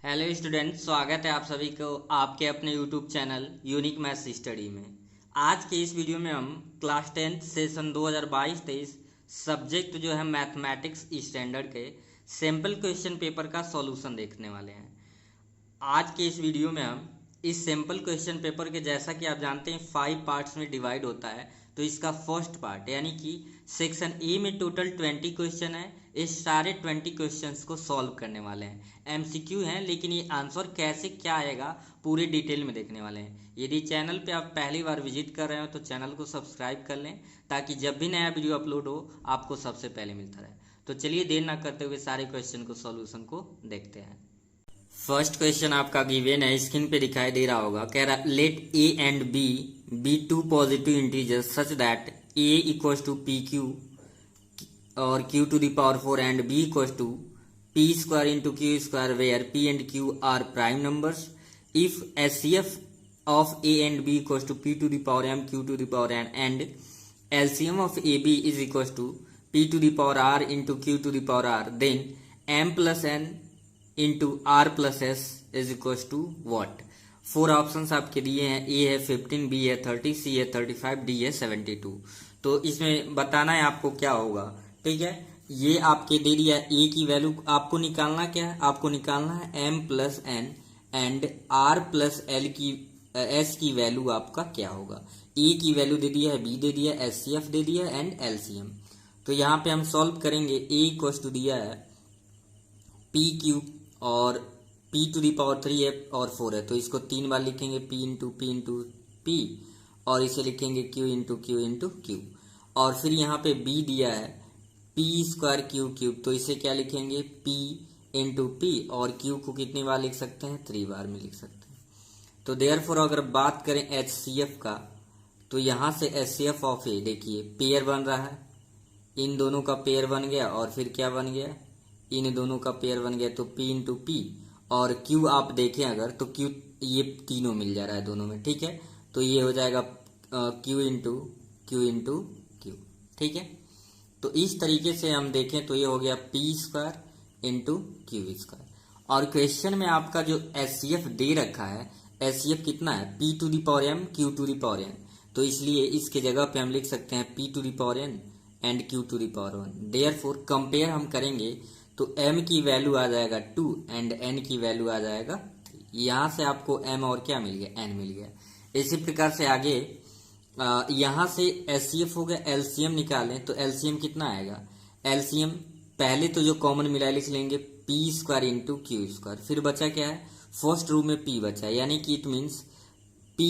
Hello student, स्वागत है आप सभी को आपके अपने YouTube channel unique maths study में। आज के इस वीडियो में हम क्लास 10th सेशन 2022-23 सब्जेक्ट जो है मैथमेटिक्स स्टैंडर्ड के सैम्पल क्वेश्चन पेपर का सॉल्यूशन देखने वाले हैं। आज के इस वीडियो में हम इस सैम्पल क्वेश्चन पेपर के, जैसा कि आप जानते हैं, 5 पार्ट्स में डिवाइड होता है। तो इसका फर्स्ट पार्ट यानी कि सेक्शन ए में टोटल 20 क्वेश्चन है। इस सारे 20 क्वेश्चंस को सॉल्व करने वाले हैं। एमसीक्यू हैं, लेकिन ये आंसर कैसे क्या आएगा पूरे डिटेल में देखने वाले हैं। यदि चैनल पे आप पहली बार विजिट कर रहे हो तो चैनल को सब्सक्राइब कर लें, ताकि जब भी नया वीडियो अपलोड हो आपको सबसे पहले मिलता रहे। तो चलिए देर ना करते हुए सारे क्वेश्चन को सॉल्यूशन को देखते हैं। फर्स्ट क्वेश्चन आपका गिवन है, स्क्रीन पे दिखाई दे रहा होगा। कह रहा let A and B be two positive integers such that A equals to P Q और Q to the power 4 and B equals to P square into Q square where P and Q are prime numbers. If HCF of A and B equals to P to the power M Q to the power N and LCM of A B is equals to P to the power R into Q to the power R, then M plus N into R plus S is equal to what. 4 options आपके दिए हैं। ए है 15, B है 30, सी है 35, D है 72। तो इसमें बताना है आपको क्या होगा, ठीक है। ये आपके दे दिया ए की वैल्यू, आपको निकालना क्या है, आपको निकालना है M plus N and R plus L की एस की वैल्यू आपका क्या होगा। ए की वैल्यू दे दिया है, बी दे दिया है, एचसीएफ दे दिया है एंड एलसीएम। तो यहाँ पे हम सॉल्व करेंगे। ए इक्वल टू दिया है पी क्यू और p टू दी पावर 3 है और 4 है, तो इसको 3 बार लिखेंगे p इंटू p और इसे लिखेंगे q इंटू q। और फिर यहाँ पे b दिया है p स्क्वायर क्यू क्यूब, तो इसे क्या लिखेंगे p इंटू p और q को कितनी बार लिख सकते हैं, 3 बार में लिख सकते हैं। तो देयरफॉर अगर बात करें HCF का, तो यहाँ से HCF ऑफ ए देखिए पेयर बन रहा है, इन दोनों का पेयर बन गया और फिर क्या बन गया, इन दोनों का पेयर बन गया, तो p इंटू पी और q आप देखें अगर तो q ये तीनों मिल जा रहा है दोनों में, ठीक है। तो ये हो जाएगा q इंटू q, ठीक है। तो इस तरीके से हम देखें तो ये हो गया p square into Q square. और क्वेश्चन में आपका जो एचसीएफ दे रखा है, एचसीएफ कितना है, p to the power m q to the power n, तो इसलिए इसके जगह पे हम लिख सकते हैं p to the power n and q to the power 1। Therefore compare हम करेंगे तो m की वैल्यू आ जाएगा 2 एंड n की वैल्यू आ जाएगा 3। यहाँ से आपको m और क्या मिल गया, n मिल गया। इसी प्रकार से आगे यहाँ से एचसीएफ हो गया, एलसीएम निकालें तो एलसीएम कितना आएगा, एलसीएम पहले तो जो कॉमन मिला लिख लेंगे p square into Q square, फिर बचा क्या है, फर्स्ट रो में p बचा, यानी कि इट मीन्स p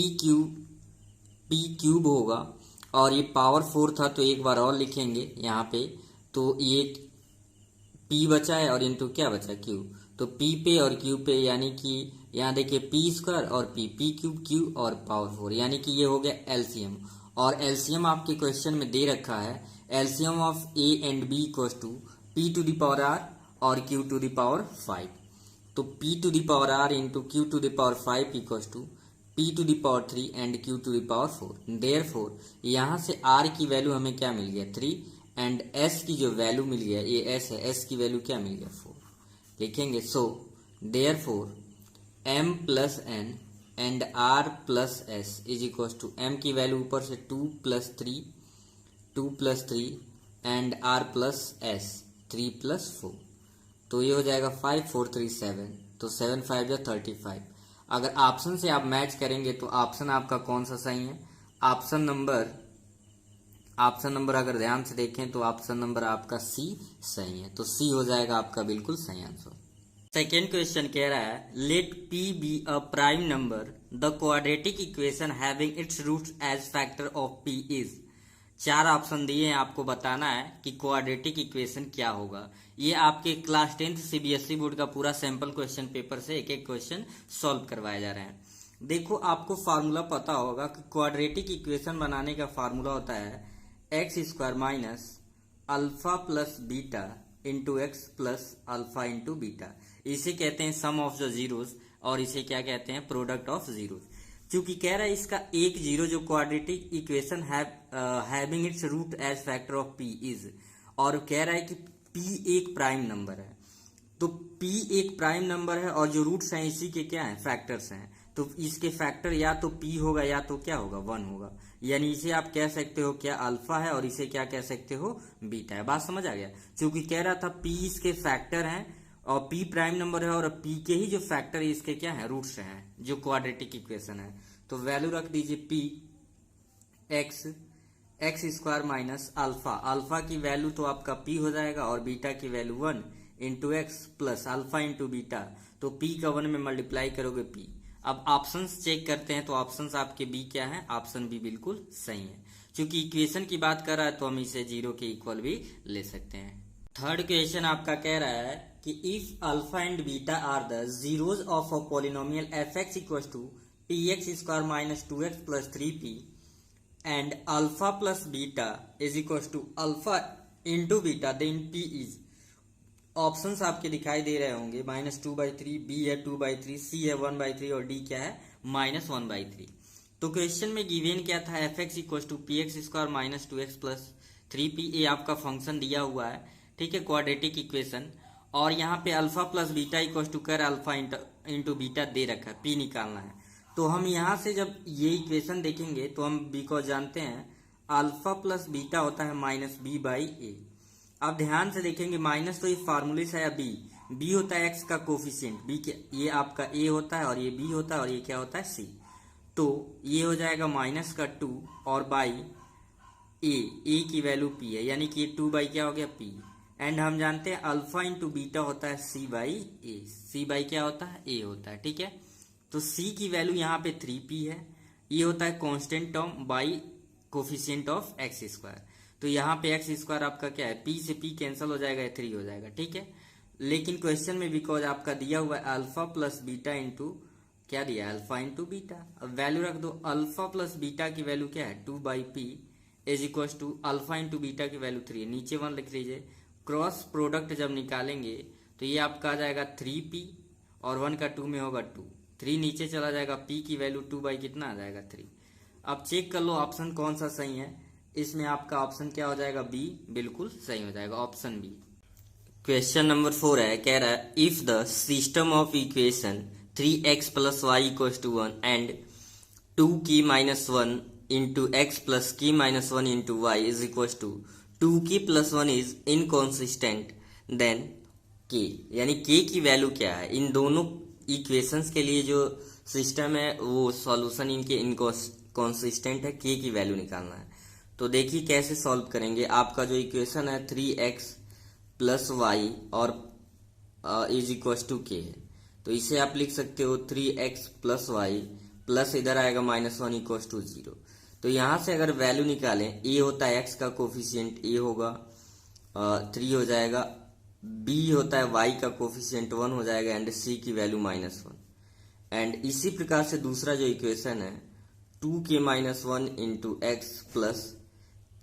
क्यूब होगा और ये पावर 4 था तो एक बार और लिखेंगे यहाँ पे, तो ये p बचा है और इंटू क्या बचा, q, तो p पे और q पे, यानी कि यहाँ देखिए p स्क्वायर और p क्यूब q और पावर 4, यानी कि ये हो गया एलसीएम। और एलसीएम आपके क्वेश्चन में दे रखा है, LCM of a and b equals to p to the power r और q टू द पावर 5। तो p to the power r into q to the power 5 equals to p to the power 3 and q to the power 4। Therefore यहाँ से r की value हमें क्या मिल गया, 3 and s की जो वैल्यू मिल गया, ये s है, s की वैल्यू क्या मिल गया, 4 लिखेंगे। So therefore m plus n and r plus s is equal to m की वैल्यू ऊपर से 2 plus 3 and r plus s 3 plus 4, तो ये हो जाएगा 5 4 3 7, तो 7 5 या 35। अगर ऑप्शन से आप मैच करेंगे तो ऑप्शन आपका कौन सा सही है, ऑप्शन नंबर अगर ध्यान से देखें तो ऑप्शन नंबर आपका सी सही है, तो सी हो जाएगा आपका बिल्कुल सही आंसर। सेकेंड क्वेश्चन कह रहा है let p be a prime number the quadratic equation having its roots as factor of p is. 4 option दिए हैं, आपको बताना है कि क्वाड्रेटिक इक्वेशन क्या होगा। ये आपके क्लास 10th सीबीएसई बोर्ड का पूरा सैंपल क्वेश्चन पेपर से एक एक क्वेश्चन सॉल्व करवाए जा रहे हैं। देखो आपको फार्मूला पता होगा कि क्वाड्रेटिक इक्वेशन बनाने का फार्मूला होता है x square minus alpha plus beta into X plus alpha into beta. इसे कहते हैं सम ऑफ द जीरोस और इसे क्या कहते हैं, प्रोडक्ट ऑफ जीरोस। चूंकि कह रहा है इसका एक जीरो जो quadratic equation having its root as factor of p is, और कह रहा है कि p एक प्राइम नंबर है। तो p एक प्राइम नंबर है और जो रूट्स हैं इसी के क्या हैं, फैक्टर्स हैं। तो इसके फैक्टर या तो p होगा या तो क्या होगा, 1 होगा। यानी इसे आप कह सकते हो क्या, अल्फा है, और इसे क्या कह सकते हो, बीटा है। बात समझ आ गया। क्योंकि कह रहा था p इसके फैक्टर हैं और p प्राइम नंबर है और p के ही जो फैक्टर है इसके क्या है, रूट्स हैं, जो क्वाड्रेटिक इक्वेशन है। तो वैल्यू रख दीजिए p x square minus alpha. Alpha की वैल्यू तो आपका p हो जाएगा और बीटा की value 1 into X plus alpha into beta. तो p का 1 में मल्टीप्लाई करोगे p। अब ऑप्शंस चेक करते हैं, तो ऑप्शंस आपके बी क्या है, ऑप्शन बी बिल्कुल सही है। क्योंकि इक्वेशन की बात कर रहा है तो हम इसे 0 के इक्वल भी ले सकते हैं। थर्ड क्वेश्चन आपका कह रहा है कि if alpha and beta are the zeros of a polynomial F X equal to P X square minus 2x plus 3p and alpha plus beta is equal to alpha into beta, then p is, options आपके दिखाई दे रहे होंगे, -2/3, B है 2/3, सी है 1/3 और D क्या है, -1/3। तो क्वेश्चन में गिवन क्या था, F X equal to P X square minus 2x plus 3p, ये आपका फंक्शन दिया हुआ है, ठीक है, क्वाड्रेटिक इक्वेशन। और यहाँ पे alpha plus beta equal to कर अल्फा इंटू बीटा दे रखा है, p निकालना है। तो हम यहाँ से जब ये इक्वेशन देखेंगे तो हम b को जानते हैं, अल्फा प्लस बीटा होता है -b/a। अब ध्यान से देखेंगे, माइनस तो ये फार्मूले से आया b होता है x का कोफिशिएंट, b के ये आपका a होता है और ये b होता है और ये क्या होता है c। तो ये हो जाएगा माइनस का 2 और बाई a की वैल्यू p है, यानी कि ये 2 बाई क्या हो गया p। एंड हम जानते हैं अल्फा इंटू बीटा होता है c/a, c क्या होता है, a होता है, ठीक है। तो c की वैल्यू यहाँ पे 3p है, ये होता है constant term by coefficient of x square. तो यहाँ पे एक्स स्क्वायर आपका क्या है, p से p कैंसिल हो जाएगा, 3 हो जाएगा, ठीक है। लेकिन क्वेश्चन में बिकॉज आपका दिया हुआ है अल्फा प्लस बीटा इंटू क्या दिया है, अल्फा इंटू बीटा। अब वैल्यू रख दो, अल्फा प्लस बीटा की वैल्यू क्या है, 2/p is equal to alpha into beta की वैल्यू 3 है, नीचे 1 लिख लीजिए। क्रॉस प्रोडक्ट जब निकालेंगे तो ये आपका आ जाएगा 3p और 1 का 2 में होगा 2, 3 नीचे चला जाएगा, p की वैल्यू 2 कितना आ जाएगा 3। अब चेक कर लो ऑप्शन कौन सा सही है, इसमें आपका ऑप्शन क्या हो जाएगा, बी बिल्कुल सही हो जाएगा, ऑप्शन बी। क्वेश्चन नंबर 4 है, कह रहा है if the system of equation 3x plus Y equal to 1 and 2k minus 1 into X plus k minus 1 into Y is equal to 2k plus 1 is inconsistent, then k, यानी k की value क्या है। इन दोनों equations के लिए जो system है वो सॉल्यूशन इनके इनकॉन्सिस्टेंट है, k की वैल्यू निकालना है। तो देखिए कैसे सॉल्व करेंगे। आपका जो इक्वेशन है 3x प्लस वाई और इज इक्वल टू k है, तो इसे आप लिख सकते हो 3x प्लस वाई प्लस इधर आएगा -1 इक्वल टू 0। तो यहाँ से अगर वैल्यू निकालें, a होता है x का कोफिशिएंट, a होगा 3 हो जाएगा, b होता है y का कोफिशिएंट 1 हो जाएगा एंड c की वैल्यू -1। एंड इसी प्रकार से दूसरा जो इक्वेशन है 2k minus 1 into X plus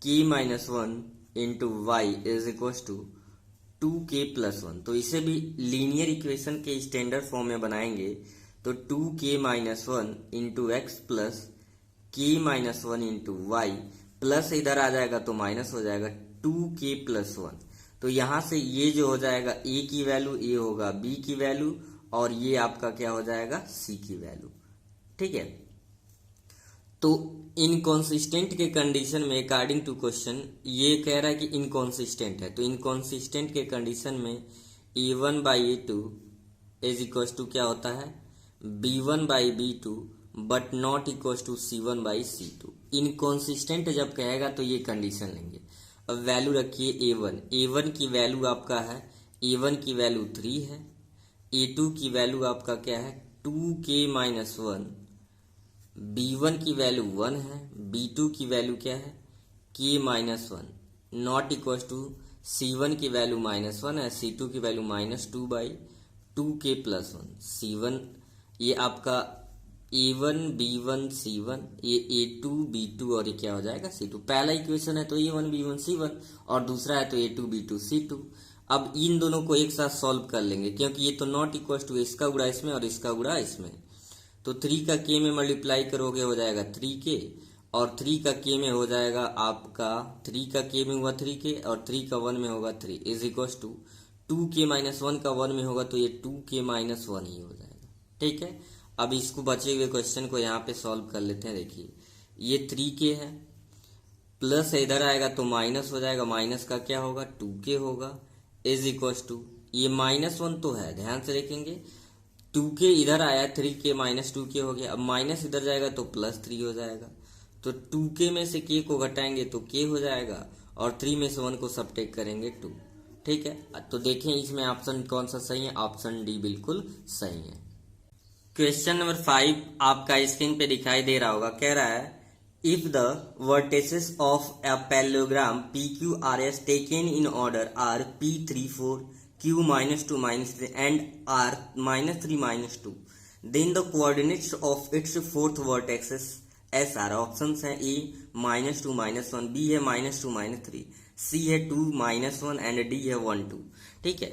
k minus 1 into Y is equal to 2k plus 1। तो इसे भी लीनियर इक्वेशन के स्टैंडर्ड फॉर्म में बनाएंगे तो 2k minus 1 into X plus k minus 1 into Y plus इधर आ जाएगा तो माइनस हो जाएगा 2k प्लस 1। तो यहाँ से ये जो हो जाएगा a की वैल्यू, ये होगा b की वैल्यू और ये आपका क्या हो जाएगा, c की वैल्यू, ठीक है। तो इनकॉन्सिस्टेंट के कंडीशन में अकॉर्डिंग टू क्वेश्चन ये कह रहा है कि इनकॉन्सिस्टेंट है, तो इनकॉन्सिस्टेंट के कंडीशन में a1/a2 इज इक्वल टू क्या होता है, b1/b2 but not equal to c1/c2। Inconsistent जब कहेगा तो ये कंडीशन लेंगे। अब वैल्यू रखिए a1 की वैल्यू आपका है, a1 की वैल्यू 3 है, a2 की वैल्यू आपका क्या है 2k माइनस 1, b1 की वैल्यू 1 है, b2 की वैल्यू क्या है k minus 1, not equal to c1 की वैल्यू -1 है, c2 की वैल्यू -2/2k प्लस 1, c1 ये आपका a1 b1 c1, ये a2 b2 और ये क्या हो जाएगा c2। पहला इक्वेशन है तो a1 b1 c1 और दूसरा है तो a2 b2 c2। अब इन दोनों को एक साथ सॉल्व कर लेंगे क्योंकि ये तो नॉट इक्वल टू, इसका गुणा इसमें और इसका गुणा इसमें। तो 3 का k में मल्टीप्लाई करोगे हो जाएगा 3k और 3 का k में हो जाएगा आपका 3 का k में हुआ 3k और 3 का 1 में होगा 3 इज इक्वल टू 2k-1 का 1 में होगा तो ये 2k-1 ही हो जाएगा। ठीक है, अब इसको बचे हुए क्वेश्चन को यहाँ पे सॉल्व कर लेते हैं। देखिए ये 3k है, प्लस इधर आएगा तो माइनस हो जाएगा, माइनस का क्या होगा 2k होगा, इज इक्वल टू ये -1 तो है, ध्यान से देखेंगे 2k इधर आया, 3k-2k हो गया, अब माइनस इधर जाएगा तो +3 हो जाएगा, तो 2k में से k को घटाएंगे तो k हो जाएगा और 3 में से 1 को सबट्रैक्ट करेंगे 2। ठीक है, तो देखें इसमें ऑप्शन कौन सा सही है, ऑप्शन डी बिल्कुल सही है। क्वेश्चन नंबर 5 आपका स्क्रीन पे दिखाई दे रहा होगा, कह रहा है if the vertices of a parallelogram PQRS taken in order are P3 4 Q -2 -3 and R -3 -2 then the coordinates of its fourth vertices S are options हैं A -2 -1, B है -2 -3, C है 2 -1 एंड D है 1 2। ठीक है,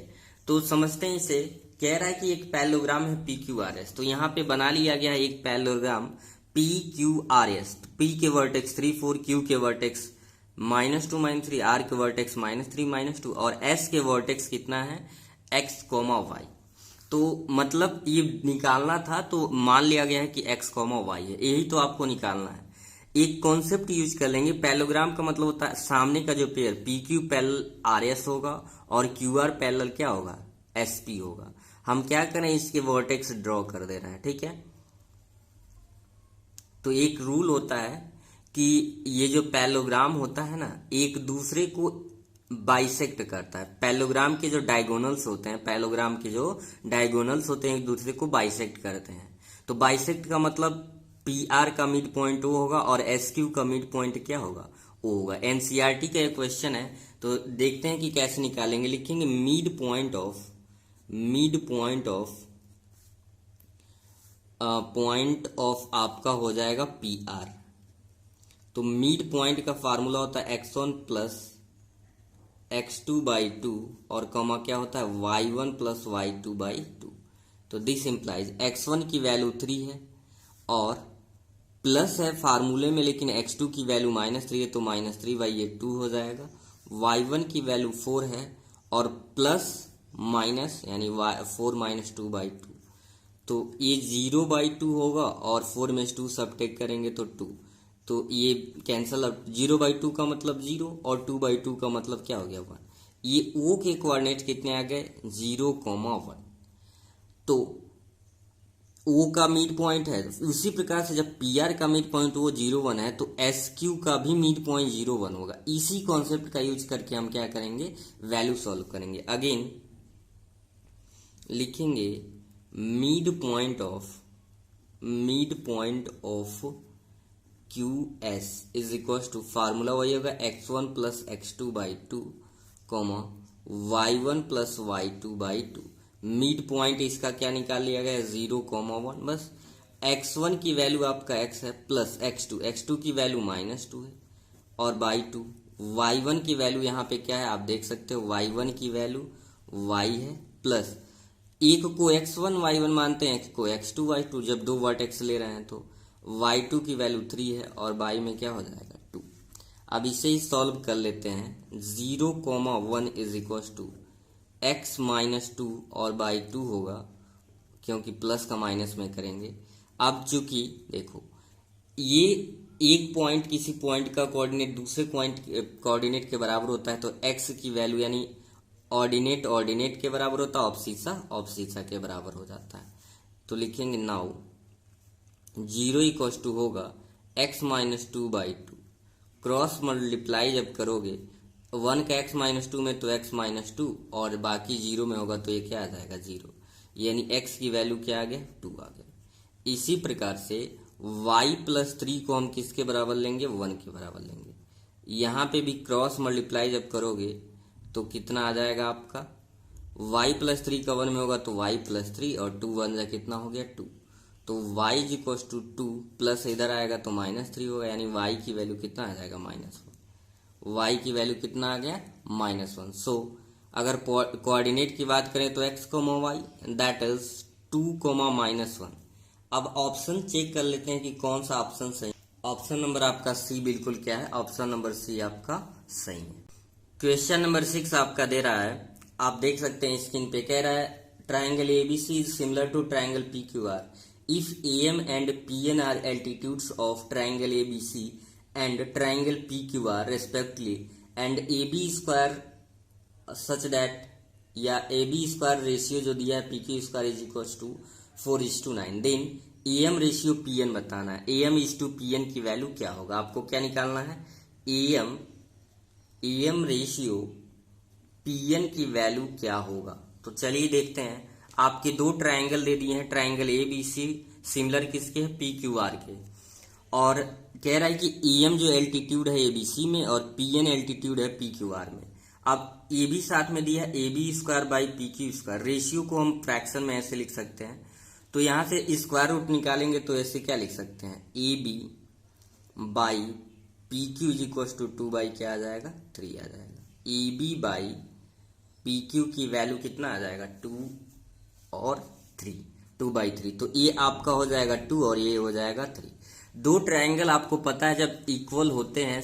तो समझते हैं इसे। कह रहा है कि एक पैरेललोग्राम है PQRS, तो यहाँ पे बना लिया गया है एक पैरेललोग्राम PQRS। P के वर्टेक्स 3 4, Q के वर्टेक्स -2 -3, R के वर्टेक्स -3 -2 और S के वर्टेक्स कितना है x, y। तो मतलब ये निकालना था, तो मान लिया गया है कि x, y है, यही तो आपको निकालना है। एक कॉन्सेप्ट यूज कर लेंगे, पैरेललोग्राम का मतलब होता है सामने का जो पेयर PQ पैरेलल RS होगा और QR पैरेलल क्या होगा SP होगा। हम क्या करें, इसके वर्टेक्स ड्रॉ कर दे रहे हैं। ठीक है, तो एक रूल होता है कि ये जो पैरेललोग्राम होता है ना, एक दूसरे को बाइसेक्ट करता है। पैरेललोग्राम के जो डायगोनल्स होते हैं, पैरेललोग्राम के जो डायगोनल्स होते हैं एक दूसरे को बाइसेक्ट करते हैं। तो बाइसेक्ट का मतलब PR का मिड पॉइंट वो होगा और SQ का मिड पॉइंट क्या होगा, वो होगा। NCERT का एक क्वेश्चन है, तो देखते हैं कि कैसे निकालेंगे। लिखेंगे मिड पॉइंट ऑफ आपका हो जाएगा PR। तो मिड पॉइंट का फार्मूला होता है x1 प्लस x2/2 और कॉमा क्या होता है y1 प्लस y2/2। तो दिस इम्प्लाइज x1 की वैल्यू 3 है और प्लस है फार्मूले में, लेकिन x2 की वैल्यू -3 है तो -3/2 हो जाएगा। y1 की वैल्यू 4 है और प्लस माइनस यानी 4 - 2/2, तो ये 0/2 होगा और 4 में 2 सबट्रैक्ट करेंगे तो 2, तो ये कैंसल। अब 0/2 का मतलब 0 और 2/2 का मतलब क्या हो गया 1। ये O के कोऑर्डिनेट कितने आ गए 0, 1। तो O का मिड पॉइंट है, उसी प्रकार से जब PR का मिड पॉइंट वो 0 1 है तो SQ का भी मिड पॉइंट 0 1 होगा। इसी कॉन्सेप्ट का यूज करके हम क्या करेंगे, वैल्यू सॉल्व करेंगे। अगेन लिखेंगे mid point of QS is equal to formula वही होगा x1 plus x2/2 y1 plus y2/2। Mid point इसका क्या निकाल लिया गया 0, 1। बस x1 की वैल्यू आपका x है प्लस x2 की वैल्यू -2 है और /2। y1 की वैल्यू यहाँ पे क्या है आप देख सकते हो, y1 की वैल्यू y है प्लस एक को x1 y1 मानते हैं, एक को x2 y2, जब दो वर्टेक्स ले रहे हैं तो y2 की वैल्यू 3 है और y में क्या हो जाएगा 2। अब इसे ही सॉल्व कर लेते हैं। 0, 1 इज इक्वल टू x -2 और /2 होगा, क्योंकि प्लस का माइनस में करेंगे। अब चूंकि देखो ये एक पॉइंट किसी पॉइंट का कोऑर्डिनेट दूसरे पॉइंट कोऑर्डिनेट के बराबर होता है, तो x की वैल्यू यानी ऑर्डिनेट के बराबर होता है, ऑब्सीसा के बराबर हो जाता है। तो लिखेंगे नाउ 0 इक्वल टू होगा x -2/2, क्रॉस मल्टीप्लाई जब करोगे 1 का x -2 में तो x -2 और बाकी 0 में होगा तो ये क्या आ जाएगा 0, यानी x की वैल्यू क्या आ गया 2 आ गया। इसी प्रकार से y प्लस 3 को हम किसके बराबर लेंगे 1 के बराबर लेंगे। यहाँ पे भी क्रॉस मल्टीप्लाई जब करोगे तो कितना आ जाएगा आपका y प्लस 3 का 1 में होगा तो y प्लस 3 और 2 1 जा कितना हो गया 2, तो y is equal to 2 plus इधर आएगा तो -3 होगा, यानी y की वैल्यू कितना आ जाएगा -1। y की वैल्यू कितना आ गया -1। सो अगर कोऑर्डिनेट की बात करें तो x, y दैट इज 2, -1। अब ऑप्शन चेक कर लेते हैं कि कौन सा ऑप्शन सही। ऑप्शन नंबर आपका सी बिल्कुल क्या है, ऑप्शन नंबर सी आपका सही है। क्वेश्चन नंबर 6 आपका दे रहा है आप देख सकते हैं स्क्रीन पे, कह रहा है triangle ABC is similar to triangle PQR if AM and PN are altitudes of triangle ABC and triangle PQR respectively and AB square such that, या एबी स्क्वायर रेशियो जो दिया है PQ square is equal to 4:9, then AM ratio PN बताना है। AM is to PN की value क्या होगा, आपको क्या निकालना है, एएम रेशियो पीएन की वैल्यू क्या होगा। तो चलिए देखते हैं। आपके दो ट्रायंगल दे दिए हैं, triangle A B C similar किसके है, पी क्यू आर के, और कह रहा है कि एएम जो एल्टीट्यूड है एबीसी में और पीएन एल्टीट्यूड है पी क्यू आर में। अब ए बी साथ में दिया है AB square by P Q square, ratio को हम फ्रैक्शन में ऐसे लिख सकते हैं। तो यहां से स्क्वायर रूट निकालेंगे तो ऐसे क्या लिख सकते हैं, AB by P Q is equal to 2 क्या आ जाएगा, 3 आ जाएगा। AB बाई पी क्यू की वैल्यू कितना आ जाएगा, 2 और 3, 2/3। तो ये आपका हो जाएगा 2 और ये हो जाएगा 3। दो ट्रायंगल आपको पता है जब इक्वल होते हैं,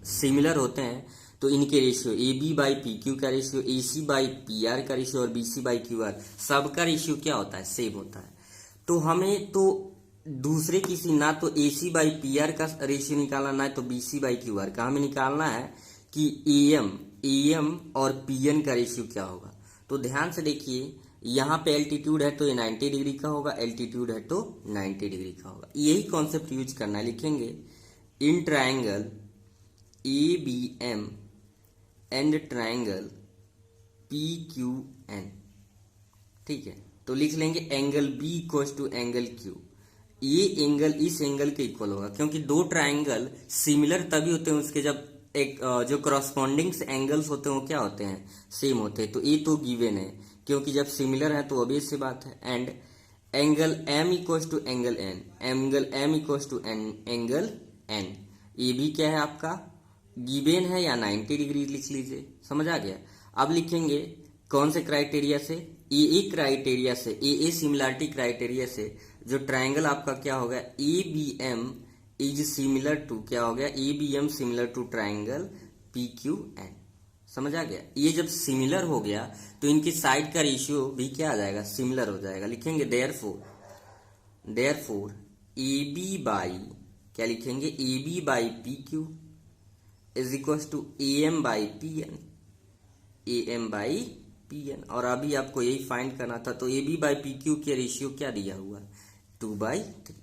सिमिलर होते हैं, तो इनके ratio AB by P Q का रेशियो, AC बाई PR का रेशियो और BC बाई QR सबका रेशियो क्या होता है, सेम होता है। तो हमें तो दूसरे किसी, ना तो AC बाई PR का रेशियो निकालना, ना तो BC बाई QR का, हमें निकालना है कि AM और PN का रेशियो क्या होगा। तो ध्यान से देखिए, यहाँ पे एल्टीट्यूड है तो ये 90 डिग्री का होगा, एल्टीट्यूड है तो 90 डिग्री का होगा। यही कॉन्सेप्ट यूज करना है। लिखेंगे in triangle ABM and triangle PQN, ठीक है। तो लिख लेंगे angle B equals to angle Q। ये एंगल इस एंगल के इक्वल होगा, क्योंकि दो ट्रायंगल सिमिलर तभी होते हैं उसके जब एक जो करस्पॉन्डिंग एंगल्स होते हैं वो क्या होते हैं, सेम होते हैं। तो ये तो गिवन है, क्योंकि जब सिमिलर है तो ऑब्वियस सी बात है। And angle M equals to angle N, angle M equals to angle N, ये भी क्या है आपका गिवन है, या 90 डिग्री लिख लीजिए, समझ आ गया। अब लिखेंगे कौन से क्राइटेरिया से, ए क्राइटेरिया से, ए सिमिलरिटी क्राइटेरिया से जो ट्रायंगल आपका क्या होगा, ABM इज सिमिलर टू क्या हो गया, ABM similar to triangle PQN, समझ आ गया। ये जब सिमिलर हो गया तो इनकी साइड का रेशियो भी क्या आ जाएगा, सिमिलर हो जाएगा। लिखेंगे देयरफॉर AB बाई क्या लिखेंगे, AB by PQ is equal to AM by PN, और अभी आपको यही फाइंड करना था। तो AB बाई PQ के रेशियो क्या दिया हुआ, 2/3,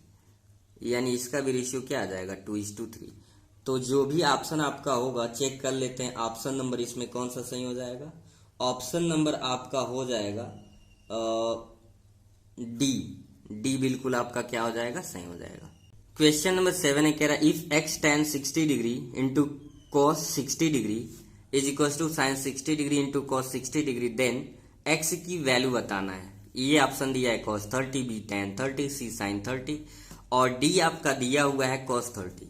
यानी इसका भी रेशियो क्या आ जाएगा, 2:3। तो जो भी ऑप्शन आपका होगा चेक कर लेते हैं, ऑप्शन नंबर इसमें कौन सा सही हो जाएगा। ऑप्शन नंबर आपका हो जाएगा डी बिल्कुल आपका क्या हो जाएगा, सही हो जाएगा। क्वेश्चन नंबर 7 है, कह रहा है if x tan 60 degree into cos 60 degree is equal to sin 60 degree into cos 60 degree, then x की वैल्यू बताना है। ये ऑप्शन दिया है cos 30, B tan 30, C sin 30 और D आपका दिया हुआ है cos 30।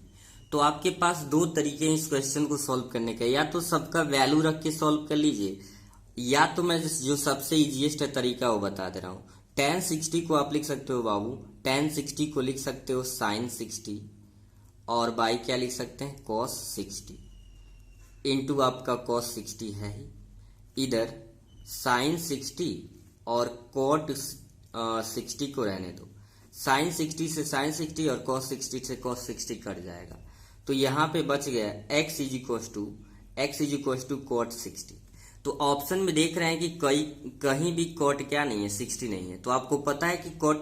तो आपके पास दो तरीके हैं इस क्वेश्चन को सॉल्व करने का, या तो सबका वैल्यू रख के सॉल्व कर लीजिए, या तो मैं जो सबसे इजीएस्ट तरीका वो बता दे रहा हूँ। tan 60 को आप लिख सकते हो बाबू, tan 60 को लिख सकते हो sin 60, और बाई क्या लिख सकते हैं, cos 60 इंटू आपका cos 60 है ही, इधर sin 60 और cot 60 को रहने दो, sin 60 से sin 60 और cos 60 से cos 60 कट जाएगा। तो यहाँ पे बच गया x is equal to cot 60। तो ऑप्शन में देख रहे हैं कि कहीं भी cot क्या नहीं है, 60 नहीं है। तो आपको पता है कि cot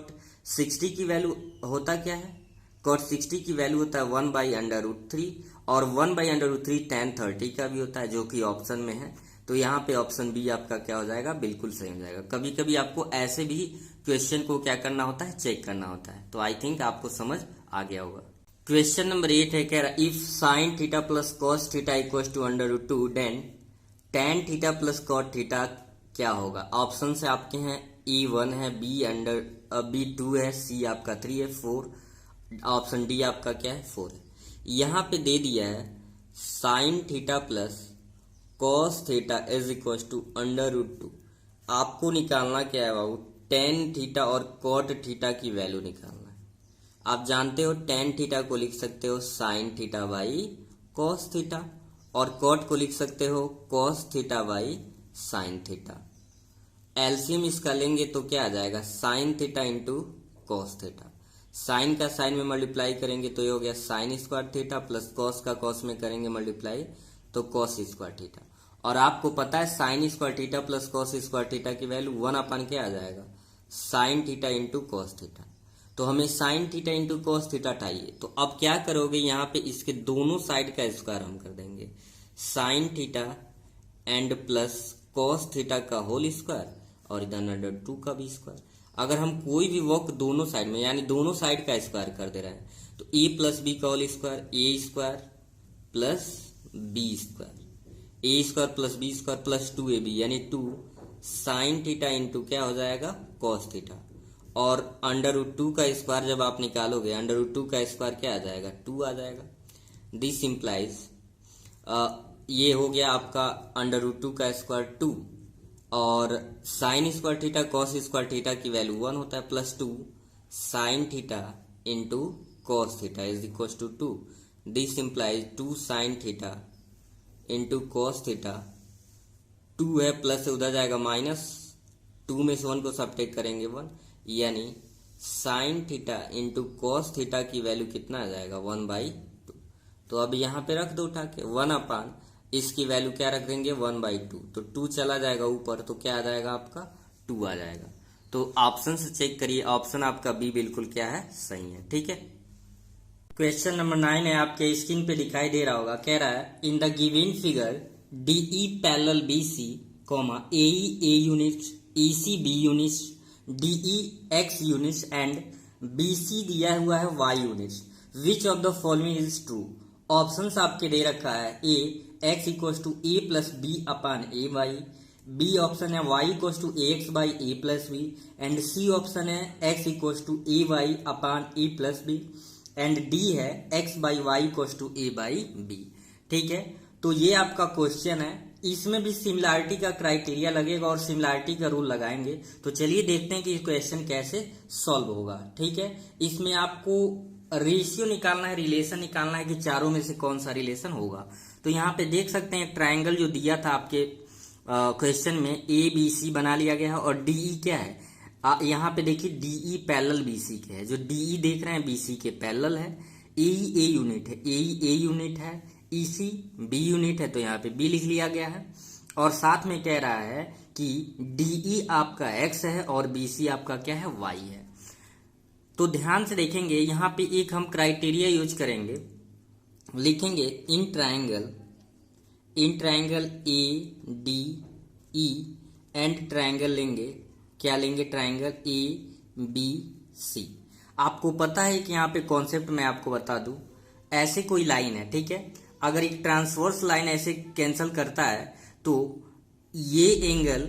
60 की वैल्यू होता क्या है, cot 60 की वैल्यू होता है 1/√3, और 1/√3 tan 30 का भी होता है, जो कि ऑप्शन में है। तो यहाँ पे ऑप्शन बी आपका क्या हो जाएगा, बिल्कुल सही हो जाएगा। कभी कभी आपको ऐसे भी क्वेश्चन को क्या करना होता है, चेक करना होता है। तो आई थिंक आपको समझ आ गया होगा। क्वेश्चन नंबर 8 है, कह रहा if sin theta plus cos theta equal to √2 then tan theta plus cot theta क्या होगा। ऑप्शन से आपके हैं E1 है, B2 है, C आपका 3 है, 4, ऑप्शन डी आपका क्या है, 4 है। यहाँ पे दे दिया है sin theta plus cos theta is equal to √2। आपको निकालना क्या है बाबू, tan थीटा और cot थीटा की वैल्यू निकालना है। आप जानते हो tan थीटा को लिख सकते हो sin theta by cos theta, और cot को लिख सकते हो cos theta by sine theta. LCM इसका लेंगे तो क्या आ जाएगा, sine theta into cos theta. Sine का साइन में मल्टीप्लाई करेंगे तो ये हो गया sine square theta, plus cos का कॉस में करेंगे मल्टीप्लाई तो कॉस स्क्वायर थीटा। और आपको पता है sign square theta plus cos square theta की वैल्यू 1 क्या आ जाएगा, sine theta into cos theta. तो हमें sign theta into cos theta चाहिए। तो अब क्या करोगे, यहाँ पे इसके दोनों साइड का स्क्वायर हम कर देंगे, sine theta and plus cos theta का होल स्क्वायर और इधर अंडर 2 का भी स्क्वायर। अगर हम कोई भी वर्क दोनों साइड में यानी दोनों साइड का स्क्वायर कर दे रहे हैं तो ए प्लस बी का whole square, A square plus B square, A square plus B square plus 2ab यानी 2 साइन थीटा इंटू क्या हो जाएगा, कॉस थीटा। और अंडर रूट 2 का स्क्वायर जब आप निकालोगे, अंडर रूट 2 का स्क्वायर क्या आ जाएगा, 2 आ जाएगा। दिस इम्प्लाइज ये हो गया आपका अंडर रूट 2 का स्क्वायर 2 और sine square theta cos square theta की वैल्यू 1 होता है, plus 2 sine theta into cos theta is equal to 2। This implies 2 sine theta into cos theta, 2 है प्लस से उधर जाएगा माइनस, 2 में से 1 को सबट्रैक्ट करेंगे 1, यानी sign theta into cos theta की वैल्यू कितना आ जाएगा, 1/2। तो अब यहाँ पे रख दो उठा के 1 इसकी वैल्यू क्या रख देंगे, 1/2। तो 2 चला जाएगा ऊपर तो क्या आ जाएगा आपका, 2 आ जाएगा। तो ऑप्शन से चेक करिए, ऑप्शन आपका बी बिल्कुल क्या है, सही है। ठीक है, क्वेश्चन नंबर 9 है, आपके स्क्रीन पे दिखाई दे रहा होगा। कह रहा है in the given figure DE parallel BC, AE A units, EC B units, DE X units and BC दिया हुआ है Y units. Which of the following is true. Options आपके दे रखा है, A x equal to a plus b upon a y, B option है y equal to a x by A plus b, and C option है x equal to a y upon A plus b, and D है x by y equal to a by b. ठीक है, तो ये आपका question है, इसमें भी सिमिलैरिटी का क्राइटेरिया लगेगा और सिमिलैरिटी का रूल लगाएंगे। तो चलिए देखते हैं कि क्वेश्चन कैसे सॉल्व होगा। ठीक है, इसमें आपको रेशियो निकालना है, रिलेशन निकालना है कि चारों में से कौन सा रिलेशन होगा। तो यहाँ पे देख सकते हैं ट्रायंगल जो दिया था आपके क्वेश्चन में, ए बी सी बना लिया गया है और डीई क्या है, यहाँ पे देखिए डीई पैरेलल बीसी के है, जो डीई देख रहे हैं बीसी के पैरेलल है, एई ए यूनिट है, एई ए यूनिट है, ईसी बी यूनिट है, तो यहाँ पे बी लिख लिया गया है। और साथ में कह रहा है कि डीई आपका एक्स है और बीसी आपका क्या है, वाई है। तो ध्यान से देखेंगे, यहाँ पे एक हम क्राइटेरिया यूज करेंगे, लिखेंगे in triangle A D E and triangle लेंगे, क्या लेंगे, ट्रायंगल ए बी सी। आपको पता है कि यहाँ पे कॉन्सेप्ट मैं आपको बता दूं, ऐसे कोई लाइन है, ठीक है, अगर एक ट्रांसवर्स लाइन ऐसे कैंसिल करता है तो ये एंगल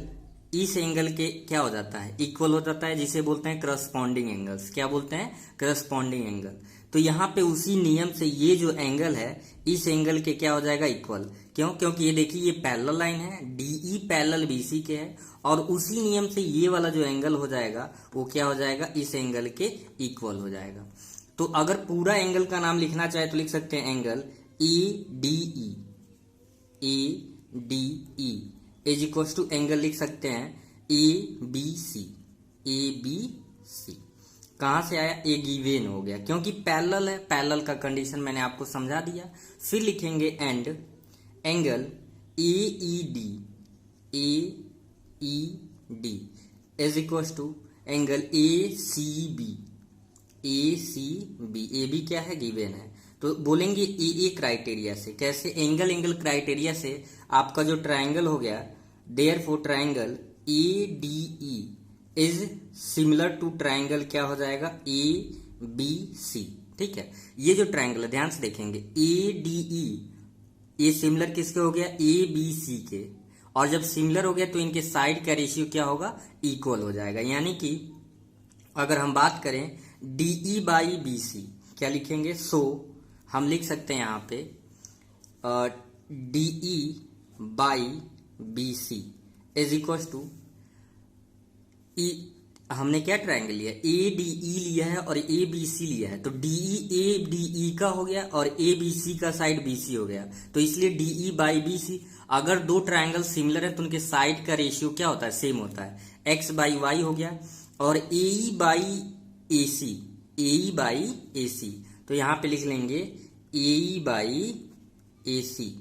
इस एंगल के क्या हो जाता है, इक्वल हो जाता है, जिसे बोलते हैं करस्पॉन्डिंग एंगल्स। क्या बोलते हैं, करस्पॉन्डिंग एंगल। तो यहाँ पे उसी नियम से ये जो एंगल है इस एंगल के क्या हो जाएगा, इक्वल। क्यों, क्योंकि ये देखिए ये पैरेलल लाइन है, डीई पैरेलल बीसी के है, और उसी नियम से ये वाला जो एंगल हो जाएगा वो क्या हो जाएगा, इस एंगल के इक्वल हो जाएगा। तो अगर पूरा एंगल का नाम लिखना चाहे तो लिख सकते हैं angle A D E is equal to angle लिख सकते हैं ए बी सी। कहां से आया, ए गिवेन हो गया, क्योंकि पैरेलल है, पैरेलल का कंडीशन मैंने आपको समझा दिया। फिर लिखेंगे and angle A E D is equal to angle A C B. A B क्या है, गिवेन है। तो बोलेंगे ए क्राइटेरिया से, कैसे, एंगल क्राइटेरिया से आपका जो ट्रायंगल हो गया, therefore triangle A D E is similar to triangle क्या हो जाएगा, ए बी सी। ठीक है, ये जो ट्रायंगल है ध्यान से देखेंगे, ए डी ई ये सिमिलर किसके हो गया, ए बी सी के, और जब सिमिलर हो गया तो इनके साइड का रेशियो क्या होगा, इक्वल हो जाएगा। यानी कि अगर हम बात करें डीई बाई बी सी, क्या लिखेंगे, सो हम लिख सकते हैं यहाँ पे DE by B C is equal to, हमने क्या ट्रायंगल लिया, ए डी ई लिया है और ए बी सी लिया है, तो डीई ए डी ई का हो गया और ए बी सी का साइड बी सी हो गया, तो इसलिए डीई बाई बी सी। अगर दो ट्रायंगल सिमिलर है तो उनके साइड का रेशियो क्या होता है, सेम होता है। एक्स बाई वाई हो गया और ए by A C, A by ए सी, तो यहां पे लिख लेंगे ए बाई ए सी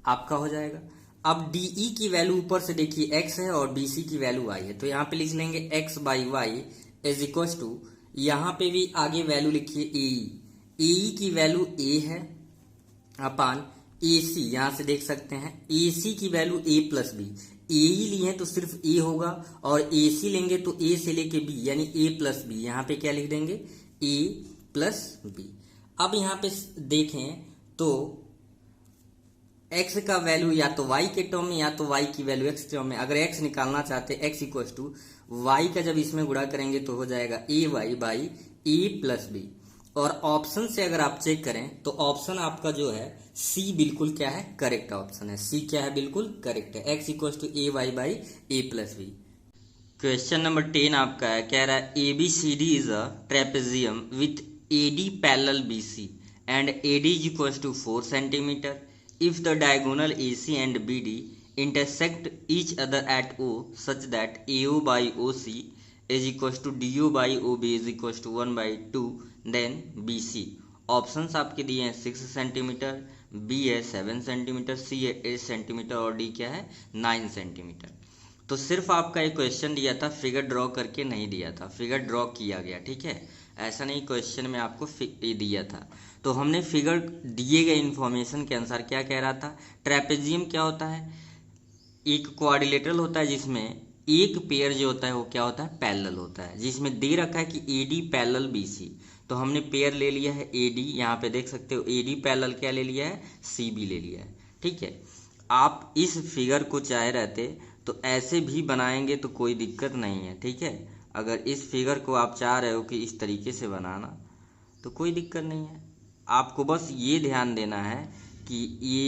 आपका हो जाएगा। अब डीई की वैल्यू ऊपर से देखिए एक्स है और बीसी की वैल्यू वाई है, तो यहाँ पे लिख लेंगे x by y is equal to, यहाँ पे भी आगे वैल्यू लिखिए ए की वैल्यू ए है अपान ए सी, यहां से देख सकते हैं ए सी की वैल्यू ए प्लस बी, ए ही लिए हैं तो सिर्फ ए होगा और ए सी लेंगे तो ए से लेके बी यानी ए प्लस बी, यहाँ पे क्या लिख देंगे ए प्लस बी। अब यहाँ पे देखें तो x का वैल्यू या तो y के टर्म में या तो y की वैल्यू x टर्म में, अगर x निकालना चाहते हैं x इक्वल टू y का जब इसमें गुणा करेंगे तो हो जाएगा A Y by A plus B. और ऑप्शन से अगर आप चेक करें तो ऑप्शन आपका जो है C बिल्कुल क्या है, करेक्ट ऑप्शन है। C क्या है, बिल्कुल करेक्ट है। x equal to a Y by A plus b. Question number 10 आपका है, कह रहा है A B C D is a trapezium with A D parallel B C and A D is equal to 4 centimetre. If the diagonal AC and BD intersect each other at O such that AO by OC is equals to DO by OB is equals to 1 by 2, then BC। Options आपके दिए हैं 6 centimetre, B है 7 centimetre, C है 8 centimetre और D क्या है 9 centimetre. तो सिर्फ आपका एक क्वेश्चन दिया था, फिगर ड्रॉ करके नहीं दिया था, फिगर ड्रॉ किया गया, ठीक है, ऐसा नहीं क्वेश्चन में आपको दिया था। तो हमने फिगर दिए गए इंफॉर्मेशन के अनुसार क्या कह रहा था, ट्रेपेजियम क्या होता है, एक क्वाड्रिलेटरल होता है जिसमें एक पेयर जो होता है वो क्या होता है, पैरेलल होता है, जिसमें दे रखा है कि A D parallel B C, तो हमने पेयर ले लिया है ए डी, यहाँ पे देख सकते हो ए डी पैरेलल क्या ले लिया है, सी बी ले लिया है, ठीक है। आप इस फिगर को चाहे रहते तो ऐसे भी बनाएंगे तो कोई दिक्कत नहीं है, ठीक है। अगर इस फिगर को आप चाह रहे हो कि इस तरीके से बनाना तो कोई दिक्कत नहीं है, आपको बस ये ध्यान देना है कि ये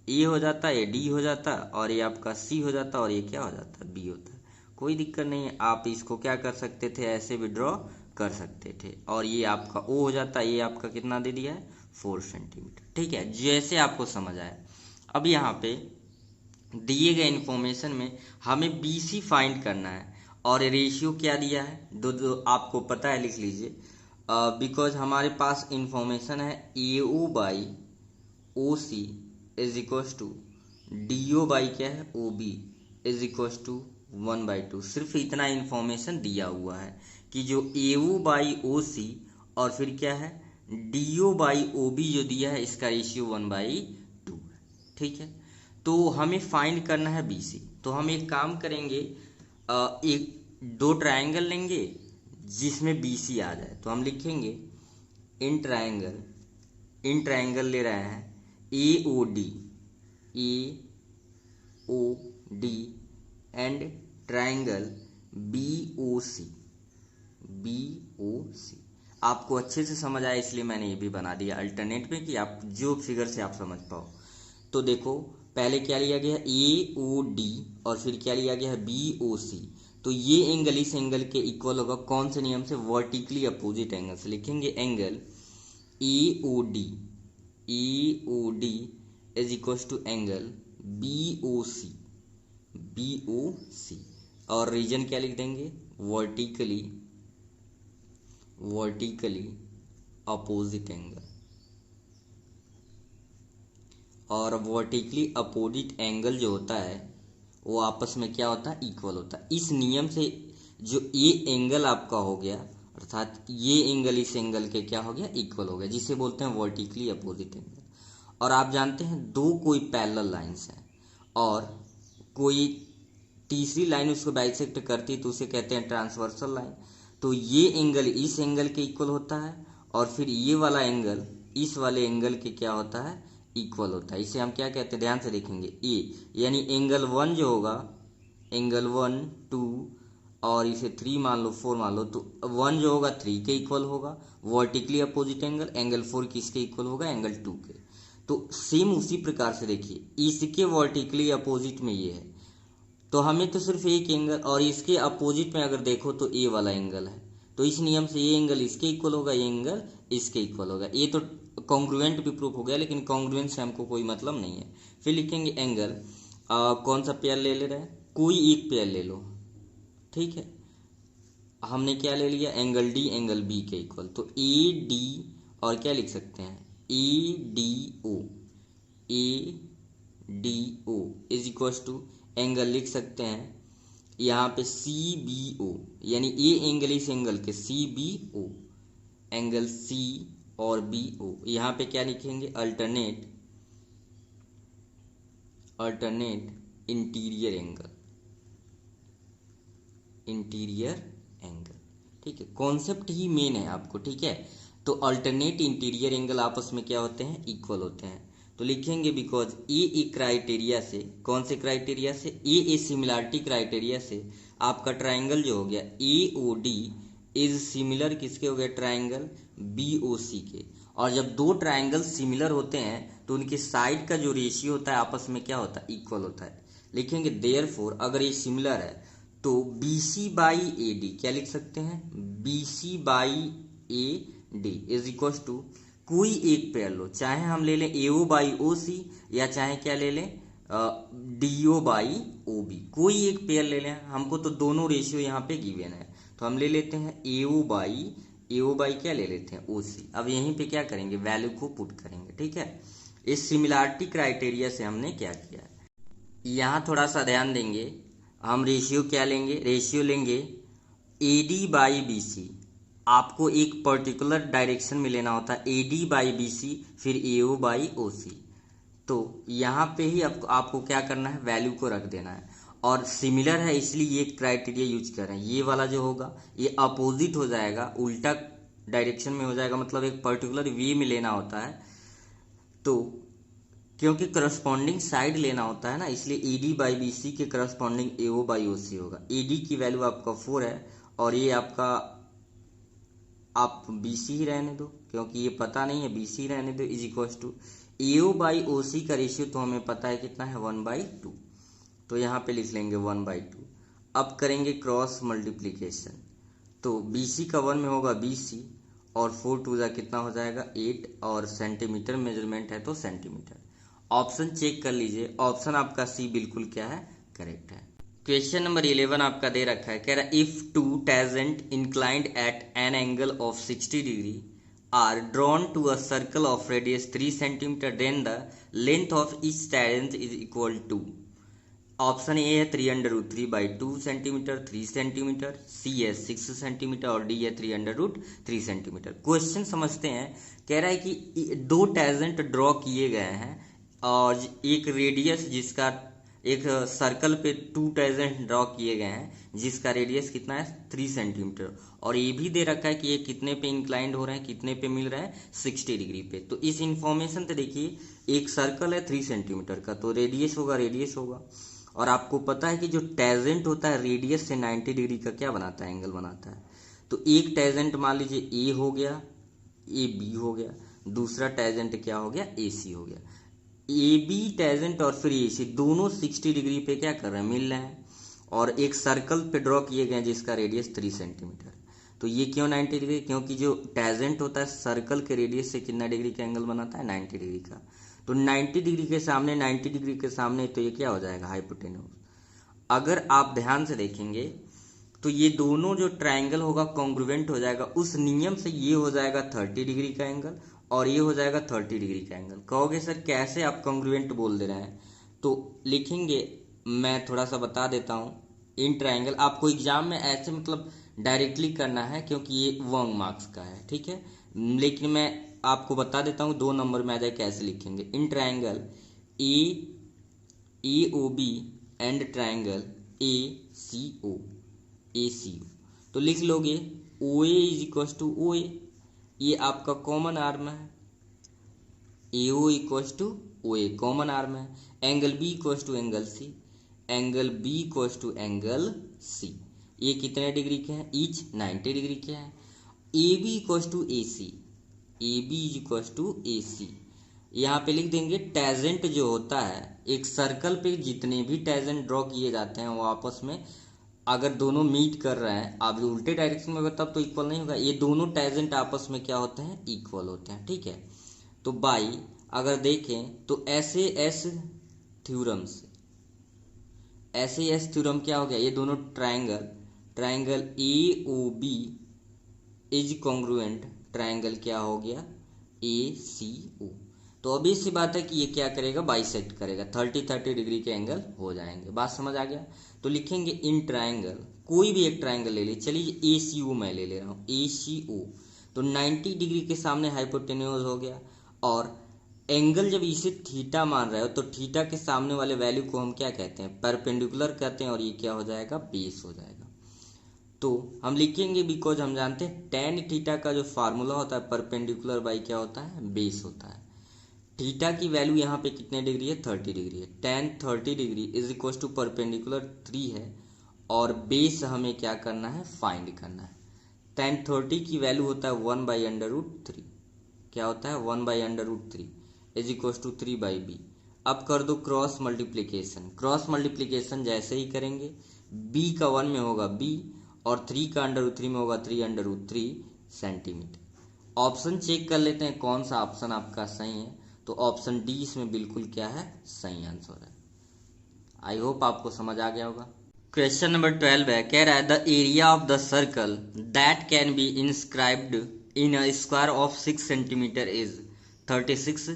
ए हो जाता है, ये डी हो जाता है और ये आपका सी हो जाता है और ये क्या हो जाता है, बी होता है, कोई दिक्कत नहीं है। आप इसको क्या कर सकते थे, ऐसे भी ड्रॉ कर सकते थे और ये आपका ओ हो जाता है, ये आपका कितना दे दिया है 4 सेंटीमीटर, ठीक है, जैसे आपको समझ आया। अब यहाँ पे दिए गए इंफॉर्मेशन में हमें बी सी फाइंड करना है और रेशियो क्या दिया है, दो आपको पता है, लिख लीजिए। बिकॉज हमारे पास इंफॉर्मेशन है A O by O C is equal to D O by क्या है O B is equal to 1 by 2। सिर्फ इतना इंफॉर्मेशन दिया हुआ है कि जो ए ओ बाई ओ सी और फिर क्या है D O by O B जो दिया है इसका रेशियो 1 बाई 2 है, ठीक है। तो हमें फाइंड करना है बी सी। तो हम एक काम करेंगे, एक दो ट्रायंगल लेंगे जिसमें बी सी आ जाए, तो हम लिखेंगे इन ट्रायंगल ले रहे हैं A O D and triangle B O C. आपको अच्छे से समझ आया इसलिए मैंने ये भी बना दिया अल्टरनेट में कि आप जो फिगर से आप समझ पाओ। तो देखो पहले क्या लिया गया है ए ओ डी और फिर क्या लिया गया है बी ओ सी। तो ये एंगल इस एंगल के इक्वल होगा, कौन से नियम से, वर्टिकली अपोजिट एंगल से। लिखेंगे angle A O D is equal to angle B O C और रीजन क्या लिख देंगे, वर्टिकली अपोजिट एंगल। और वर्टिकली अपोजिट एंगल जो होता है वो आपस में क्या होता है, इक्वल होता है। इस नियम से जो ये एंगल आपका हो गया अर्थात ये एंगल इस एंगल के क्या हो गया, इक्वल हो गया, जिसे बोलते हैं वर्टिकली अपोजिट एंगल। और आप जानते हैं दो कोई पैरेलल लाइंस हैं और कोई तीसरी लाइन उसको बाइसेक्ट करती है तो उसे कहते हैं ट्रांसवर्सल लाइन। तो ये एंगल इस एंगल के इक्वल होता है और फिर ये वाला एंगल इस वाले एंगल के क्या होता है, इक्वल होता है। इसे हम क्या कहते हैं, ध्यान से देखेंगे ए, यानी एंगल 1 जो होगा, एंगल 1 2 और इसे 3 मान लो 4 मान लो, तो 1 जो होगा 3 के इक्वल होगा वर्टिकली अपोजिट एंगल, एंगल 4 किसके इक्वल होगा, एंगल 2 के। तो सेम उसी प्रकार से देखिए इसके वर्टिकली अपोजिट में ये है तो हमें तो सिर्फ एक एंगल, और इसके अपोजिट में अगर देखो तो ए वाला एंगल है, तो इस नियम से ये एंगल इसके इक्वल होगा, ये एंगल इसके इक्वल होगा। ये तो कॉन्ग्रुएंट भी प्रूफ हो गया, लेकिन कॉन्ग्रुएंट से हमको कोई मतलब नहीं है। फिर लिखेंगे एंगल, कौन सा पेयर ले रहे हैं, कोई एक पेयर ले लो, ठीक है। हमने क्या ले लिया, एंगल डी एंगल बी के इक्वल, तो ए डी और क्या लिख सकते हैं, A D O, A D O is equal to angle लिख सकते हैं यहाँ पे सी बी ओ, यानी ए एंगल इस एंगल के C B O, angle C और बी ओ। यहाँ पे क्या लिखेंगे, अल्टरनेट इंटीरियर एंगल, ठीक है। कॉन्सेप्ट ही मेन है आपको, ठीक है। तो अल्टरनेट इंटीरियर एंगल आपस में क्या होते हैं, इक्वल होते हैं। तो लिखेंगे बिकॉज ए क्राइटेरिया से, कौन से क्राइटेरिया से, ए सिमिलरिटी क्राइटेरिया से आपका ट्राइंगल जो हो गया ए ओ डी इज सिमिलर किसके हो गया, ट्राइंगल बी ओ सी के। और जब दो ट्राइंगल सिमिलर होते हैं तो उनके साइड का जो रेशियो होता है आपस में क्या होता है, इक्वल होता है। लिखेंगे देयरफॉर, अगर ये सिमिलर है तो B C by A D, क्या लिख सकते हैं, B C by A D is equal to कोई एक पेयर लो, चाहे हम ले लें एओ बाई ओ सी या चाहे क्या ले लें D O by O B, कोई एक पेयर ले लें। हमको तो दोनों रेशियो यहाँ पे गिवन है, तो हम ले लेते हैं एओ बाई क्या ले लेते हैं, ओ सी। अब यहीं पे क्या करेंगे, वैल्यू को पुट करेंगे, ठीक है। इस सिमिलरिटी क्राइटेरिया से हमने क्या किया है, यहाँ थोड़ा सा ध्यान देंगे। हम रेशियो क्या लेंगे, रेशियो लेंगे A D by B C. आपको एक पर्टिकुलर डायरेक्शन में लेना होता है, A D by B C, फिर ए ओ बाई ओ सी। तो यहाँ पे ही आपको क्या करना है, वैल्यू को रख देना है। और सिमिलर है इसलिए ये क्राइटेरिया यूज कर रहे हैं। ये वाला जो होगा ये अपोजिट हो जाएगा, उल्टा डायरेक्शन में हो जाएगा, मतलब एक पर्टिकुलर वे में लेना होता है। तो क्योंकि करस्पॉन्डिंग साइड लेना होता है ना, इसलिए A D by B C के corresponding A O by O सी होगा। ए डी की वैल्यू आपका 4 है और ये आपका, आप बी सी ही रहने दो क्योंकि ये पता नहीं है, बी सी रहने दो, is equal to A O by O C का रेशियो तो हमें पता है कितना है, 1/2। तो यहाँ पे लिख लेंगे 1/2। अब करेंगे क्रॉस मल्टीप्लीकेशन, तो बी सी का 1 में होगा बी सी और 4 2 कितना हो जाएगा 8, और सेंटीमीटर मेजरमेंट है तो सेंटीमीटर। ऑप्शन चेक कर लीजिए, ऑप्शन आपका सी बिल्कुल क्या है, करेक्ट है। क्वेश्चन नंबर 11 आपका दे रखा है, कह रहा है if two tangent inclined at an angle of 60 degree are drawn to a circle of radius 3 centimetre then the length of each tangent is equal to. Option A है 3√3/2 centimetre 3 centimetre, सी है 6 centimetre और D है 3√3 centimetre. Question समझते हैं, कह रहा है कि दो टेंजेंट ड्रॉ किए गए हैं और एक रेडियस जिसका, एक सर्कल पे 2 टेंजेंट ड्रॉ किए गए हैं जिसका रेडियस कितना है 3 सेंटीमीटर, और ये भी दे रखा है कि ये कितने पे इंक्लाइंड हो रहे हैं, कितने पे मिल रहा है 60 डिग्री पे। तो इस इंफॉर्मेशन से देखिए, एक सर्कल है 3 सेंटीमीटर का तो रेडियस होगा, और आपको पता है कि जो टेंजेंट होता है रेडियस से 90 डिग्री का क्या बनाता है, एंगल बनाता है। तो एक टेंजेंट मान लीजिए ए हो गया, ए बी हो गया, दूसरा टेंजेंट क्या हो गया, ए सी हो गया। ए बी टेंजेंट और फिर ए सी दोनों 60 डिग्री पे क्या कर रहे हैं, मिल रहे हैं, और एक सर्कल पे ड्रॉ किए गए जिसका रेडियस 3 सेंटीमीटर। तो ये क्यों 90 डिग्री, क्योंकि जो टेंजेंट होता है सर्कल के रेडियस से कितना डिग्री का एंगल बनाता है, 90 डिग्री का। तो 90 डिग्री के सामने, 90 डिग्री के सामने तो ये क्या हो जाएगा, हाइपोटेन्यूज। अगर आप ध्यान से देखेंगे तो ये दोनों जो ट्राइंगल होगा कॉन्ग्रुएंट हो जाएगा, उस नियम से ये हो जाएगा 30 डिग्री का एंगल और ये हो जाएगा 30 डिग्री का एंगल। कहोगे सर कैसे आप कॉन्ग्रुएंट बोल दे रहे हैं, तो लिखेंगे, मैं थोड़ा सा बता देता हूँ। इन ट्राइंगल आपको एग्जाम में ऐसे मतलब डायरेक्टली करना है क्योंकि ये 1 मार्क्स का है, ठीक है, लेकिन मैं आपको बता देता हूँ 2 नंबर में आ जाए कैसे लिखेंगे। In triangle A O B and triangle A C O, तो लिख लोगे O A is equal to O A, ये आपका कॉमन आर्म है, A O equal to O A common arm है। Angle B equal to angle C, angle B equal to angle C, ये कितने degree के हैं, ईच 90 डिग्री के हैं। A B equal to A C, A B is equal to A C, यहाँ पे लिख देंगे टेंजेंट जो होता है एक सर्कल पे जितने भी टेंजेंट ड्रॉ किए जाते हैं वो आपस में अगर दोनों मीट कर रहे हैं, आप उल्टे डायरेक्शन में तब तो इक्वल नहीं होगा, ये दोनों टेंजेंट आपस में क्या होते हैं, इक्वल होते हैं, ठीक है। तो बाई अगर देखें तो SAS थ्योरम से, SAS थ्योरम क्या हो गया, ये दोनों triangle AOB is congruent triangle क्या हो गया, ACO। तो अभी सी बात है कि ये क्या करेगा, बाइसेक्ट करेगा, 30 डिग्री के एंगल हो जाएंगे। बात समझ आ गया। तो लिखेंगे इन ट्रायंगल, कोई भी एक ट्रायंगल ले ली, चलिए ACO मैं ले ले रहा हूँ, ACO। तो 90 डिग्री के सामने हाइपोटेन्यूज हो गया, और एंगल जब इसे थीटा मान रहे हो तो थीटा के सामने वाले वैल्यू को हम क्या कहते हैं, परपेंडिकुलर कहते हैं, और ये क्या हो जाएगा, बेस हो जाएगा। तो हम लिखेंगे बिकॉज हम जानते हैं टेन थीटा का जो फार्मूला होता है परपेंडिकुलर बाई क्या होता है, बेस होता है। थीटा की वैल्यू यहाँ पे कितने डिग्री है, 30 डिग्री है। Tan 30 degree is equal to perpendicular 3 है, और बेस हमें क्या करना है, फाइंड करना है। टेन 30 की वैल्यू होता है 1/√3, क्या होता है 1/√3 इज इक्वल टू 3/b। अब कर दो क्रॉस मल्टीप्लीकेशन जैसे ही करेंगे, b का 1 में होगा b, और 3 का √3 में होगा 3/√3 सेंटीमीटर। ऑप्शन चेक कर लेते हैं कौन सा ऑप्शन आपका सही है। तो ऑप्शन डी इसमें बिल्कुल क्या है, सही आंसर है। आई होप आपको समझ आ गया होगा। क्वेश्चन नंबर 12 है, कह रहा है the area of the circle that can be inscribed in a square of 6 centimetre is 36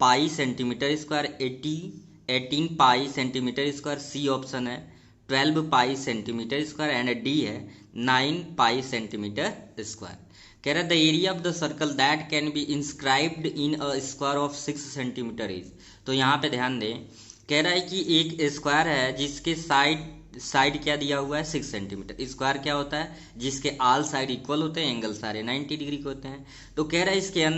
pi centimetre square, 18 pi centimetre square, C option है 12 pi centimetre square, and D है 9 पाई सेंटीमीटर स्क्वायर। कह रहा है the area of the circle that can be inscribed in a square of 6 centimetre is. तो यहाँ पे ध्यान दें, कह रहा है कि एक स्क्वायर है जिसके साइड क्या दिया हुआ है, 6 सेंटीमीटर। स्क्वायर क्या होता है, जिसके आल साइड इक्वल होते हैं, एंगल सारे 90 डिग्री के होते हैं। तो कह रहा है इसके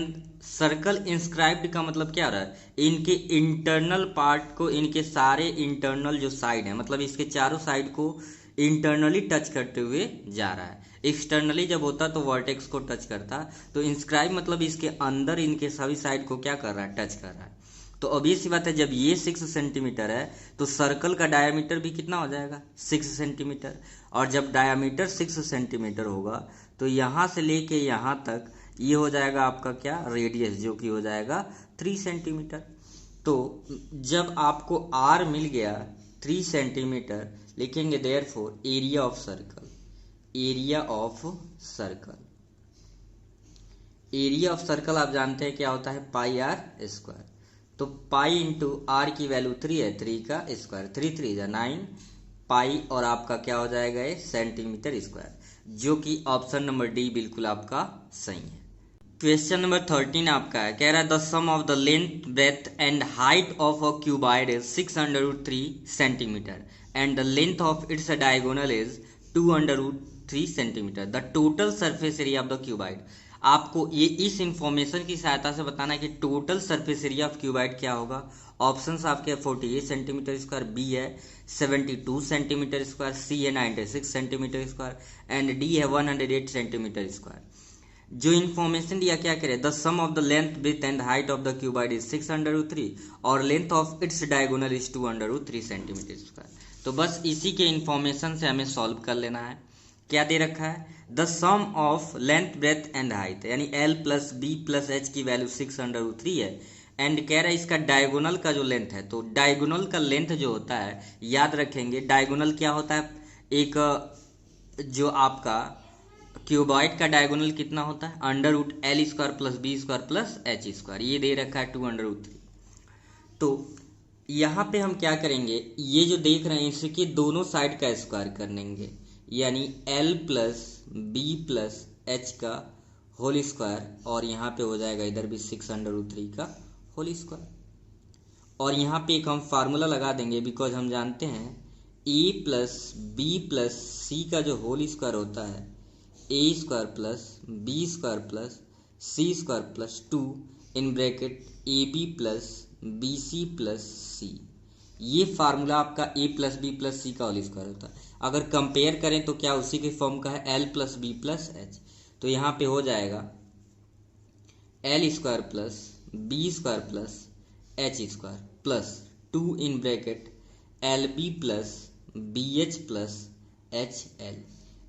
सर्कल इंस्क्राइब्ड का मतलब क्या हो रहा है, इनके इंटरनल पार्ट को, इनके सारे इंटरनल जो साइड है, मतलब इसके चारों साइड को इंटरनली टच करते हुए जा रहा है। एक्सटर्नली जब होता तो वर्टेक्स को टच करता, तो इंस्क्राइब मतलब इसके अंदर इनके सभी साइड को क्या कर रहा है, टच कर रहा है। तो अभी सी बात है, जब ये 6 सेंटीमीटर है तो सर्कल का डायामीटर भी कितना हो जाएगा, 6 सेंटीमीटर। और जब डायामीटर 6 सेंटीमीटर होगा तो यहाँ से लेके यहाँ तक ये हो जाएगा आपका क्या, रेडियस, जो कि हो जाएगा 3 सेंटीमीटर। तो जब आपको आर मिल गया 3 सेंटीमीटर, लिखेंगे therefore area of circle, area of circle आप जानते हैं क्या होता है, पाई आर स्क्वायर। तो पाई इंटू आर की वैल्यू 3 है, 3 का स्क्वायर, 3 3 जा 9 पाई, और आपका क्या हो जाएगा, ये सेंटीमीटर स्क्वायर, जो कि ऑप्शन नंबर डी बिल्कुल आपका सही है। क्वेश्चन नंबर 13 आपका है, कह रहा है the sum of the length breadth and height of a cuboid is 6√3 centimetre and the length of its diagonal is 2√3 centimetre. The total surface area of the cuboid. आपको ये इस इंफॉर्मेशन की सहायता से बताना है कि total surface area of cuboid क्या होगा। ऑप्शंस आपके 48 सेंटीमीटर स्क्वायर, बी है 72 सेंटीमीटर स्क्वायर, सी है 96 सेंटीमीटर स्क्वायर, एंड डी है 108 सेंटीमीटर स्क्वायर। जो इन्फॉर्मेशन दिया क्या करे, the sum of the length breadth and height of the cuboid is 6√3 और length of its diagonal is 2√3 centimetre square. तो बस इसी के इन्फॉर्मेशन से हमें सॉल्व कर लेना है। क्या दे रखा है, the sum of length breadth and height, यानी L + B + H की वैल्यू 6√3 है, एंड कह रहा है इसका डायगोनल का जो लेंथ है, तो डायगोनल का लेंथ जो होता है, याद रखेंगे डायगोनल क्या होता है, एक जो आपका क्यूबॉइड का डायगोनल कितना होता है, √L² + B² + H², ये दे रखा है 2√3। तो यहाँ पे हम क्या करेंगे, ये जो देख रहे हैं इसके दोनों साइड का स्क्वायर कर लेंगे, यानी L + B + H का होल स्क्वायर, और यहाँ पे हो जाएगा इधर भी 6√3 का होल स्क्वायर। और यहाँ पे एक हम फार्मूला लगा देंगे, बिकॉज हम जानते हैं A + B + C का जो होल स्क्वायर होता है, A² + B² + C² + 2 in bracket AB + BC + C। ये फार्मूला आपका A + B + C का होल स्क्वायर होता है। अगर कंपेयर करें तो क्या उसी के फॉर्म का है, L + B + H। तो यहाँ पे हो जाएगा L² + B² + H² + 2 in bracket LB + BH + HL।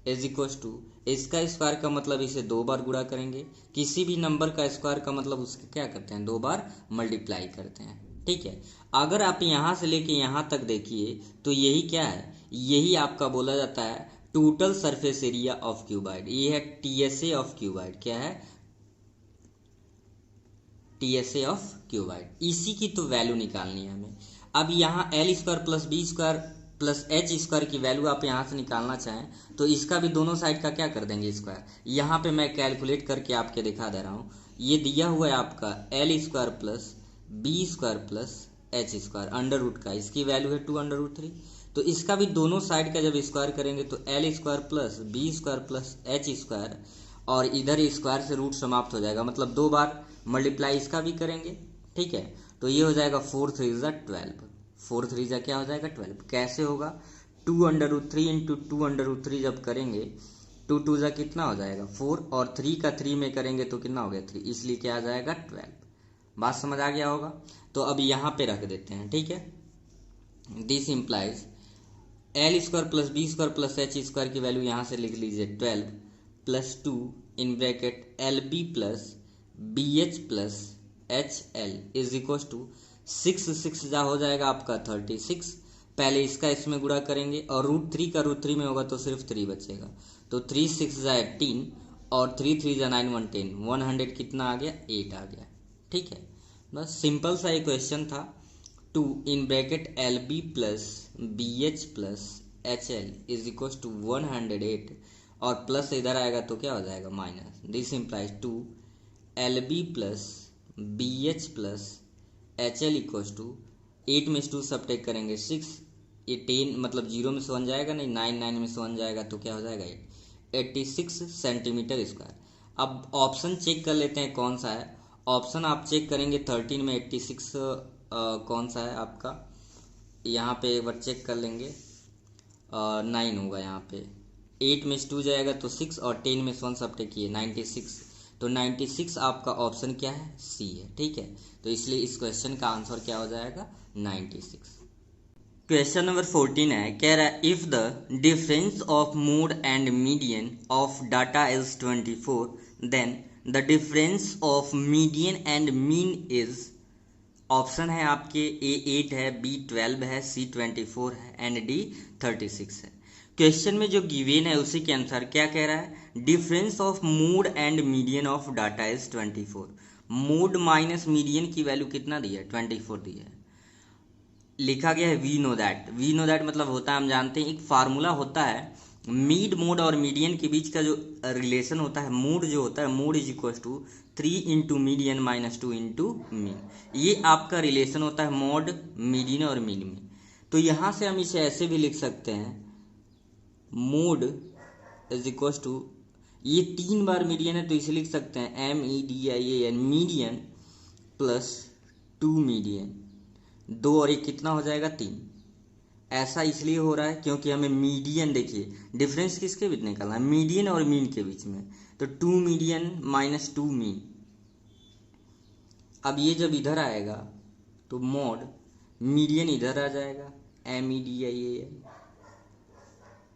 Is equal to, इसका स्क्वायर का मतलब इसे 2 बार गुणा करेंगे, किसी भी नंबर का स्क्वायर का मतलब उसके क्या करते हैं 2 बार मल्टीप्लाई करते हैं। ठीक है, अगर आप यहाँ से लेके यहाँ तक देखिए तो यही क्या है, यही आपका बोला जाता है total surface area of cuboid. ये है टीएसए ऑफ क्यूबाइड। क्या है, टीएसए ऑफ क्यूबाइड। इसी की तो वैल्यू निकालनी है हमें। अब यहाँ L square plus B square plus H square की वैल्यू आप यहाँ से निकालना चाहें तो इसका भी दोनों साइड का क्या कर देंगे स्क्वायर। यहाँ पे मैं कैलकुलेट करके आपके दिखा दे रहा हूँ। ये दिया हुआ है आपका L square plus B square plus H square under root का, इसकी वैल्यू है 2√3। तो इसका भी दोनों साइड का जब स्क्वायर करेंगे तो L square plus B square plus H square, और इधर स्क्वायर से रूट समाप्त हो जाएगा, मतलब 2 बार मल्टीप्लाई इसका भी करेंगे। ठीक है, तो ये हो जाएगा 4 3 12, 4 3 क्या हो जाएगा 12। कैसे होगा, 2√3 इंटू 2√3 जब करेंगे 2 2 कितना हो जाएगा 4, और 3 का 3 में करेंगे तो कितना हो गया 3, इसलिए क्या आ जाएगा 12। बात समझ आ गया होगा। तो अब यहाँ पे रख देते हैं। ठीक है, this implies L square plus B square plus H square की वैल्यू यहाँ से लिख लीजिए 12 plus 2 in bracket L B plus B H plus H L is equal to 6 6 जा हो जाएगा आपका 36। पहले इसका इसमें गुणा करेंगे और √3 का √3 में होगा तो सिर्फ 3 बचेगा, तो 3 6 जा 18 और 3 3 जा 9 1 10, 100 कितना आ गया 8 आ गया। ठीक है, बस सिंपल सा एक क्वेश्चन था। 2 in bracket L B plus B H plus H L is equal to 108, और प्लस इधर आएगा तो क्या हो जाएगा minus. This implies 2 L B plus B H plus H L equal to 8 में 2 सब्ट्रैक्ट करेंगे 6, ये 10 मतलब 0 में से 1 जाएगा नहीं, 9 9 में से 1 जाएगा तो क्या हो जाएगा 86 सेंटीमीटर स्क्वायर। अब ऑप्शन चेक कर लेते हैं कौन सा है। ऑप्शन आप चेक करेंगे 13 में 86 कौन सा है आपका, यहाँ पे एक बार चेक कर लेंगे 9 होगा यहाँ पे, 8 में से 2 जाएगा तो 6 और 10 में से 1 सब्ट्रैक्ट किए 96, तो 96 आपका ऑप्शन क्या है सी है। ठीक है, तो इसलिए इस क्वेश्चन का आंसर क्या हो जाएगा 96। क्वेश्चन नंबर 14 है, कह रहा है if the difference of mode and median of data is 24 then the difference of median and mean is. Option है आपके ए 8 है, बी 12 है, सी 24 है एंड डी 36 है। क्वेश्चन में जो गिवन है उसी के अनुसार क्या कह रहा है, difference of mode and median of data is 24। Mode minus median की वैल्यू कितना दी है 24 दी है। लिखा गया है we know that. We know that मतलब होता है, हम जानते हैं एक फार्मूला होता है मीड मोड और मीडियन के बीच का जो रिलेशन होता है, मोड जो होता है mode is equal to 3 into median minus 2 into mean. ये आपका रिलेशन होता है मोड मीडियन और मीन में। तो यहाँ से हम इसे ऐसे भी लिख सकते हैं, मोड इज इक्वल टू, ये 3 बार मीडियन है तो इसे लिख सकते हैं MEDIAN मीडियन प्लस 2 मीडियन, 2 और 1 कितना हो जाएगा 3। ऐसा इसलिए हो रहा है क्योंकि हमें मीडियन, देखिए डिफरेंस किसके बीच निकालना है, मीडियन और मीन के बीच में, तो 2 मीडियन माइनस 2 मीन। अब ये जब इधर आएगा तो मोड मीडियन इधर आ जाएगा MEDIAN,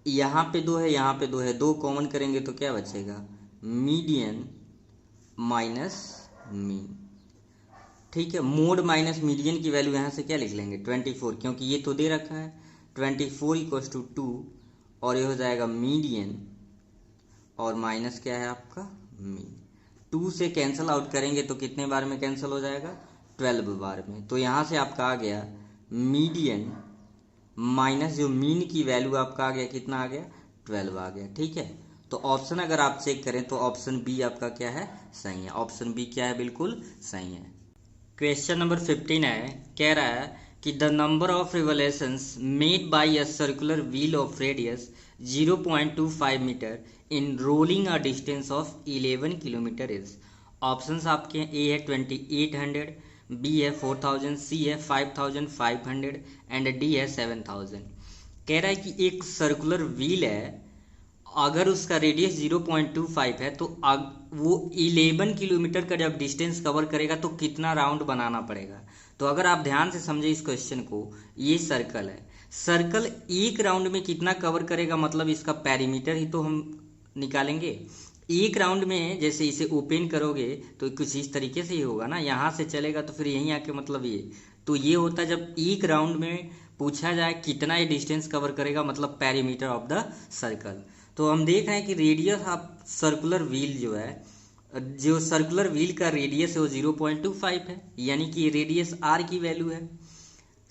यहाँ पे 2 है यहाँ पे 2 है, 2 कॉमन करेंगे तो क्या बचेगा मीडियन माइनस मीन। ठीक है, मोड माइनस मीडियन की वैल्यू यहाँ से क्या लिख लेंगे 24, क्योंकि ये तो दे रखा है 24 इक्वल्स टू 2, और ये हो जाएगा मीडियन और माइनस क्या है आपका मीन। 2 से कैंसिल आउट करेंगे तो कितने बार में कैंसिल हो जाएगा 12 बार में। तो यहाँ से आपका आ गया मीडियन माइनस जो मीन की वैल्यू आपका आ गया कितना आ गया 12 आ गया। ठीक है, तो ऑप्शन अगर आप चेक करें तो ऑप्शन बी आपका क्या है सही है। ऑप्शन बी क्या है बिल्कुल सही है। क्वेश्चन नंबर 15 है, कह रहा है कि the number of revolutions made by a circular wheel of radius 0.25 metre in rolling a distance of 11 kilometre is. Options आपके हैं, ए है 2800, बी है 4000, सी है 5500 एंड डी है 7000। कह रहा है कि एक सर्कुलर व्हील है, अगर उसका रेडियस 0.25 है तो वो 11 किलोमीटर का जब डिस्टेंस कवर करेगा तो कितना राउंड बनाना पड़ेगा। तो अगर आप ध्यान से समझे इस क्वेश्चन को, ये सर्कल है, सर्कल एक राउंड में कितना कवर करेगा, मतलब इसका पेरीमीटर ही तो हम निकालेंगे। एक राउंड में जैसे इसे ओपन करोगे तो कुछ इस तरीके से ही होगा ना, यहाँ से चलेगा तो फिर यहीं आके मतलब ये, तो ये होता है जब एक राउंड में पूछा जाए कितना ये डिस्टेंस कवर करेगा, मतलब पेरीमीटर ऑफ द सर्कल। तो हम देख रहे हैं कि रेडियस ऑफ सर्कुलर व्हील जो है, जो सर्कुलर व्हील का रेडियस है वो 0.25 है, यानी कि रेडियस आर की वैल्यू है।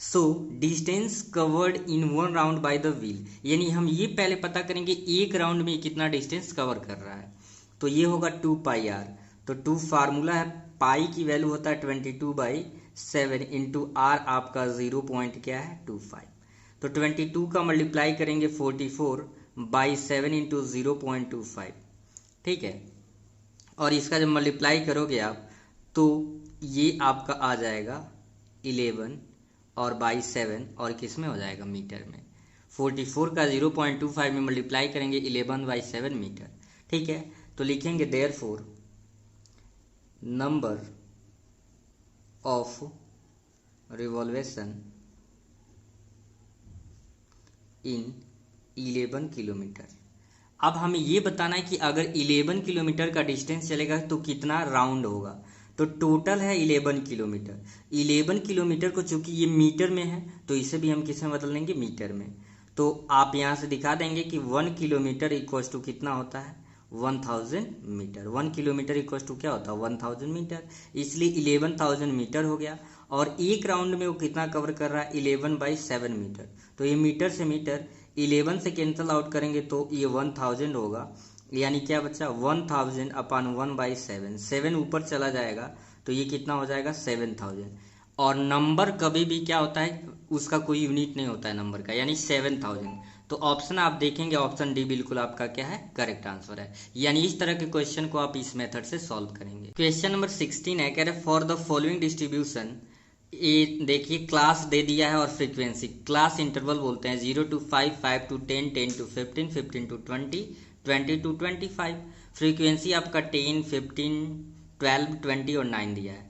So distance covered in one round by the wheel, यानी हम ये पहले पता करेंगे एक राउंड में कितना डिस्टेंस कवर कर रहा है, तो ये होगा 2πr। तो 2 फार्मूला है, पाई की वैल्यू होता है 22/7 इंटू आर आपका 0 पॉइंट क्या है 25। तो 22 का मल्टीप्लाई करेंगे 44/7 इंटू 0.25, ठीक है। और इसका जब मल्टीप्लाई करोगे आप तो ये आपका आ जाएगा 11 और बाई 7 और किस में हो जाएगा मीटर में। 44 का 0.25 में मल्टीप्लाई करेंगे 11/7 मीटर, ठीक है। तो लिखेंगे therefore number of revolution in 11 kilometre. अब हमें ये बताना है कि अगर 11 किलोमीटर का डिस्टेंस चलेगा तो कितना राउंड होगा। तो टोटल है 11 किलोमीटर। 11 किलोमीटर को चूंकि ये मीटर में है तो इसे भी हम किस में बदल देंगे, मीटर में। तो आप यहाँ से दिखा देंगे कि 1 किलोमीटर इक्वल्स टू कितना होता है 1000 मीटर। 1 किलोमीटर इक्वल्स टू क्या होता है 1000 मीटर, इसलिए 11000 मीटर हो गया। और एक राउंड में वो कितना कवर कर रहा है 11/7 मीटर। तो ये मीटर से मीटर 11 से कैंसिल आउट करेंगे तो ये 1000 होगा, यानी क्या बच्चा 1000 अपॉन 1/7, 7 ऊपर चला जाएगा तो ये कितना हो जाएगा 7000। और नंबर कभी भी क्या होता है उसका कोई यूनिट नहीं होता है नंबर का, यानी 7000। तो ऑप्शन आप देखेंगे ऑप्शन डी बिल्कुल आपका क्या है करेक्ट आंसर है। यानी इस तरह के क्वेश्चन को आप इस मेथड से सॉल्व करेंगे। क्वेश्चन नंबर 16 है, कह रहे फॉर द फॉलोइंग डिस्ट्रीब्यूशन। ये देखिए क्लास दे दिया है और फ्रीक्वेंसी, क्लास इंटरवल बोलते हैं 0 to 5, 5 to 10, 10 to 15, 15 to 20, 20 to 25। Frequency आपका 10, 15, 12, 20 और 9 दिया है।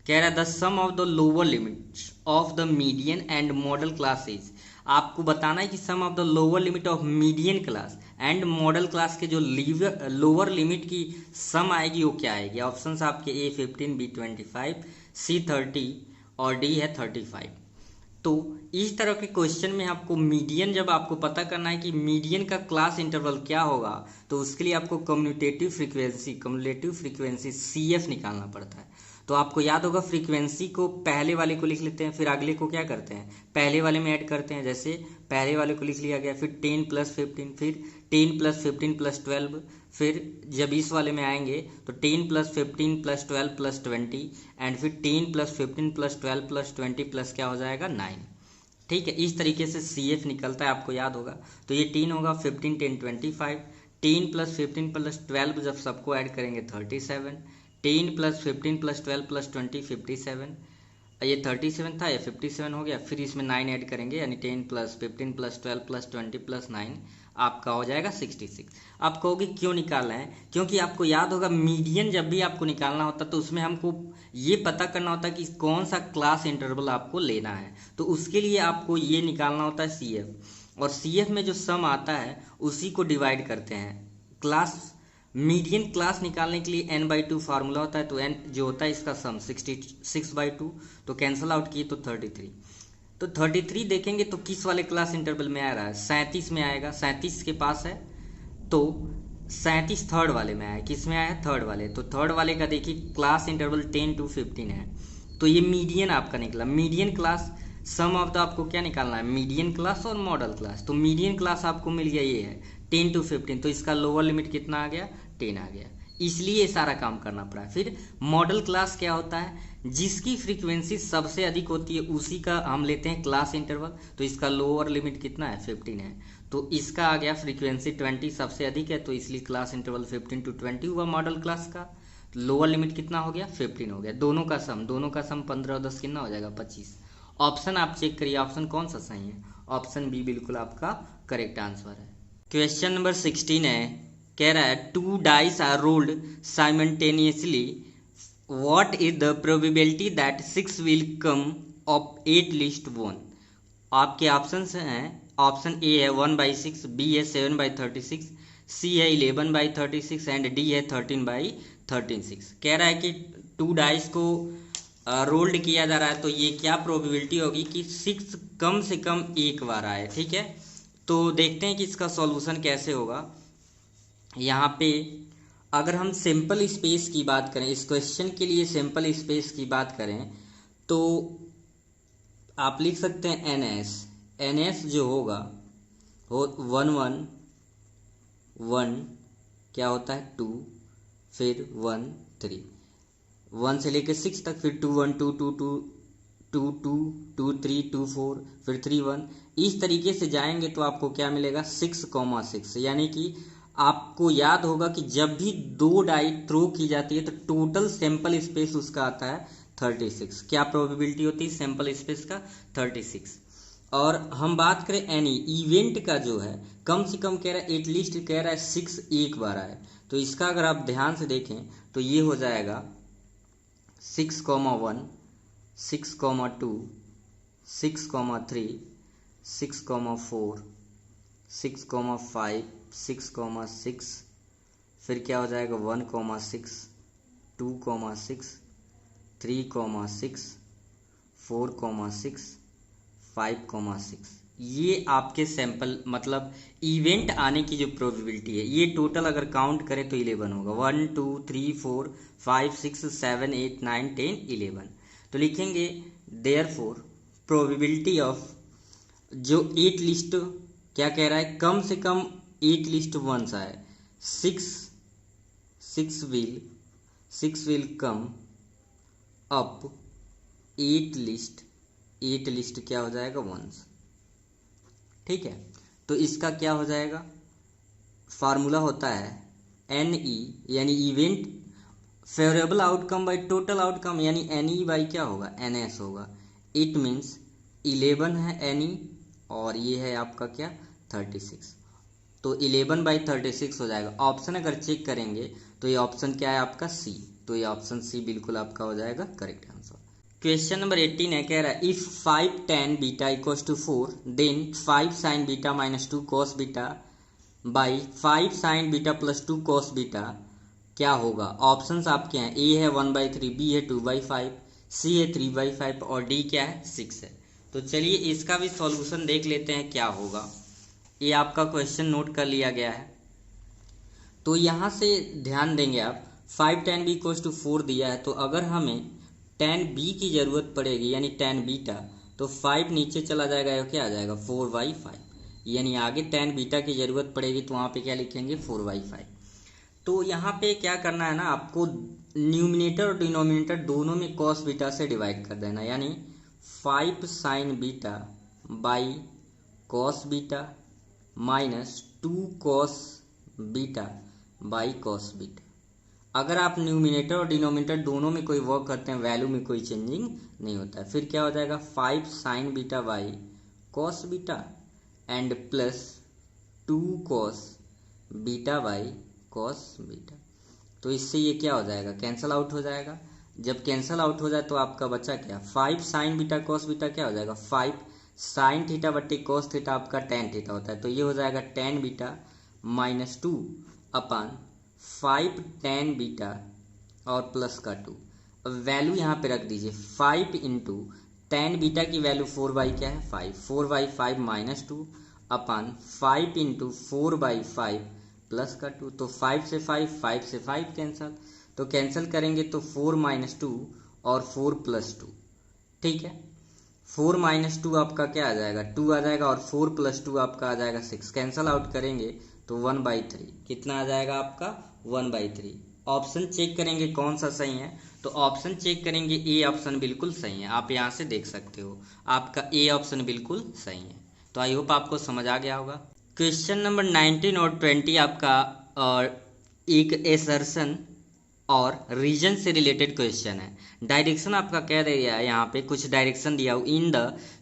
कह रहा है the sum of the lower limits of the median and modal classes. आपको बताना है कि sum of the lower limit of median class and modal class के जो लोअर लिमिट की सम आएगी वो क्या आएगी। ऑप्शन आपके ए 15, बी 25, सी 30 और डी है 35। तो इस तरह के क्वेश्चन में आपको मीडियन जब आपको पता करना है कि मीडियन का क्लास इंटरवल क्या होगा तो उसके लिए आपको कम्यूटेटिव फ्रीक्वेंसी CF निकालना पड़ता है। तो आपको याद होगा फ्रीक्वेंसी को पहले वाले को लिख लेते हैं, फिर अगले को क्या करते हैं पहले वाले में ऐड करते हैं। जैसे पहले वाले को लिख लिया गया, फिर 10 + 15, फिर 10 + 15 + 12, फिर जब इस वाले में आएंगे तो 10 + 15 + 12 + 20 एंड फिर 10 + 15 + 12 + 20 प्लस क्या हो जाएगा 9, ठीक है। इस तरीके से CF निकलता है, आपको याद होगा। तो ये 10 होगा, 15, 10, 25, 10 + 15 + 12 जब सबको ऐड करेंगे 37, 10 + 15 + 12 + 20 57, ये 37 था, ये 57 हो गया। फिर इसमें 9 ऐड करेंगे यानी 10 + 15 + 12 + 20 + 9 आपका हो जाएगा 66। आप कहोगे क्यों निकालना है, क्योंकि आपको याद होगा मीडियन जब भी आपको निकालना होता तो उसमें हमको ये पता करना होता कि कौन सा क्लास इंटरवल आपको लेना है। तो उसके लिए आपको ये निकालना होता है CF, और CF में जो सम आता है उसी को डिवाइड करते हैं। क्लास मीडियन क्लास निकालने के लिए n/2 फार्मूला होता है, तो n जो होता है इसका सम 66/2, तो कैंसिल आउट किए तो 33। तो 33 देखेंगे तो किस वाले क्लास इंटरवल में आ रहा है 37 में आएगा, 37 के पास है। तो 37 थर्ड वाले में आया, किस में आया है थर्ड वाले। तो थर्ड वाले का देखिए क्लास इंटरवल 10 to 15 है, तो ये मीडियन आपका निकला। Median class sum of the आपको क्या निकालना है मीडियन क्लास और मॉडल क्लास। तो मीडियन क्लास आपको मिल गया ये है 10 to 15, तो इसका लोअर लिमिट कितना आ गया 10 आ गया, इसलिए सारा काम करना पड़ा। फिर मॉडल क्लास क्या होता है, जिसकी फ्रीक्वेंसी सबसे अधिक होती है उसी का हम लेते हैं क्लास इंटरवल। तो इसका लोअर लिमिट कितना है 15 है, तो इसका आ गया फ्रीक्वेंसी 20 सबसे अधिक है, तो इसलिए क्लास इंटरवल 15 to 20 हुआ मॉडल क्लास का। लोअर लिमिट कितना हो गया 15 हो गया। दोनों का सम 15 और 10 कितना हो जाएगा 25। ऑप्शन आप चेक करिए, ऑप्शन कौन सा सही है, ऑप्शन बी बिल्कुल आपका करेक्ट आंसर है। क्वेश्चन नंबर 16 है, कह रहा है 2 dice are rolled simultaneously, what is the probability that 6 will come of 8 least 1। आपके ऑप्शंस हैं, ऑप्शन ए है 1/6, बी है 7/36, सी है 11/36 एंड डी है 13/36। कह रहा है कि 2 डाइस को रोल्ड किया जा रहा है, तो ये क्या प्रोबेबिलिटी होगी कि 6 कम से कम एक बार आए। ठीक है, तो देखते हैं कि इसका सॉल्यूशन कैसे होगा। यहाँ पे अगर हम सिंपल स्पेस की बात करें, इस क्वेश्चन के लिए सिंपल स्पेस की बात करें, तो आप लिख सकते हैं एन एस जो होगा हो 1 1 1, क्या होता है 2, फिर 1 3, 1 से लेकर 6 तक, फिर 2 1 2 2 2 2 2 2 3 2 4, फिर 3 1। इस तरीके से जाएंगे तो आपको क्या मिलेगा 6,6। यानी कि आपको याद होगा कि जब भी 2 डाई थ्रो की जाती है तो टोटल सैंपल स्पेस उसका आता है 36। क्या प्रोबेबिलिटी होती है सैंपल स्पेस का 36। और हम बात करें एनी इवेंट का जो है कम से कम कह रहा है, एटलीस्ट कह रहा है 6 एक बार आए, तो इसका अगर आप ध्यान से देखें तो ये हो जाएगा 6,1 6,2 6,3 6,4 6,5 6,6, फिर क्या हो जाएगा 1,6 2,6 3,6 4,6 5,6। ये आपके सैंपल मतलब इवेंट आने की जो प्रोबेबिलिटी है, ये टोटल अगर काउंट करें तो 11 होगा। 1 2 3 4 5 6 7 8 9 10 11। तो लिखेंगे देयरफॉर प्रोबेबिलिटी ऑफ जो 8 लिस्ट क्या कह रहा है, कम से कम 8 लिस्ट वंस आए, 6 विल कम अप 8 लिस्ट क्या हो जाएगा वंस। ठीक है, तो इसका क्या हो जाएगा, फार्मूला होता है NE यानी event favourable outcome by total outcome, यानी NE बाई क्या होगा NS होगा। इट मीन्स 11 है NE और ये है आपका क्या 36, तो 11/36 हो जाएगा। ऑप्शन अगर चेक करेंगे तो ये ऑप्शन क्या है आपका C, तो ये ऑप्शन C बिल्कुल आपका हो जाएगा करेक्ट आंसर। क्वेश्चन नंबर 18 है, कह रहा है if 5 tan beta equals to 4 then 5 sin beta minus 2 cos beta by 5 sin beta plus 2 cos beta क्या होगा। ऑप्शंस आपके हैं, ए है 1/3, बी है 2/5, सी है 3/5 और डी क्या है 6 है। तो चलिए इसका भी सॉल्यूशन देख लेते हैं क्या होगा। ये आपका क्वेश्चन नोट कर लिया गया है, तो यहाँ से ध्यान देंगे आप 5 tan b इक्वल्स टू 4 दिया है, तो अगर हमें tan b की ज़रूरत पड़ेगी यानी tan बीटा, तो 5 नीचे चला जाएगा, क्या आ जाएगा 4/5, यानी आगे tan बीटा की ज़रूरत पड़ेगी तो वहाँ पे क्या लिखेंगे 4/5। तो यहाँ पे क्या करना है ना, आपको न्यूमिनेटर और डिनोमिनेटर दोनों में cos बीटा से डिवाइड कर देना, यानी 5 sin beta by cos beta minus 2 cos beta by cos beta. अगर आप न्यूमिनेटर और डिनोमिनेटर दोनों में कोई वर्क करते हैं, वैल्यू में कोई चेंजिंग नहीं होता है। फिर क्या हो जाएगा 5 sin beta by cos beta and plus 2 cos beta by cos beta. तो इससे ये क्या हो जाएगा कैंसल आउट हो जाएगा। जब कैंसल आउट हो जाए तो आपका बचा क्या 5 sin बीटा cos बीटा क्या हो जाएगा 5 sin थीटा बट्टी cos थीटा आपका tan थीटा होता है, तो ये हो जाएगा tan बीटा माइनस 2 अपान 5 tan बीटा और प्लस का 2। अब वैल्यू यहाँ पे रख दीजिए 5 इंटू tan बीटा की वैल्यू 4 क्या है 5, 4/5 माइनस 2 अपान 5 इंटू 4/5 प्लस का 2। तो 5 से 5 से 5 कैंसल, तो कैंसिल करेंगे तो 4 माइनस 2 और 4 प्लस 2। ठीक है, 4 माइनस 2 आपका क्या आ जाएगा 2 आ जाएगा और 4 प्लस 2 आपका आ जाएगा 6। कैंसल आउट करेंगे तो 1/3 कितना आ जाएगा आपका 1/3। ऑप्शन चेक करेंगे कौन सा सही है, तो ऑप्शन चेक करेंगे ए ऑप्शन बिल्कुल सही है। आप यहाँ से देख सकते हो आपका ए ऑप्शन बिल्कुल सही है। तो आई होप आपको समझ आ गया होगा। क्वेश्चन नंबर 19 और 20 आपका एक एसर्शन और रीजन से रिलेटेड क्वेश्चन है। डायरेक्शन आपका कह दिया है, यहाँ पे कुछ डायरेक्शन दिया हो। In the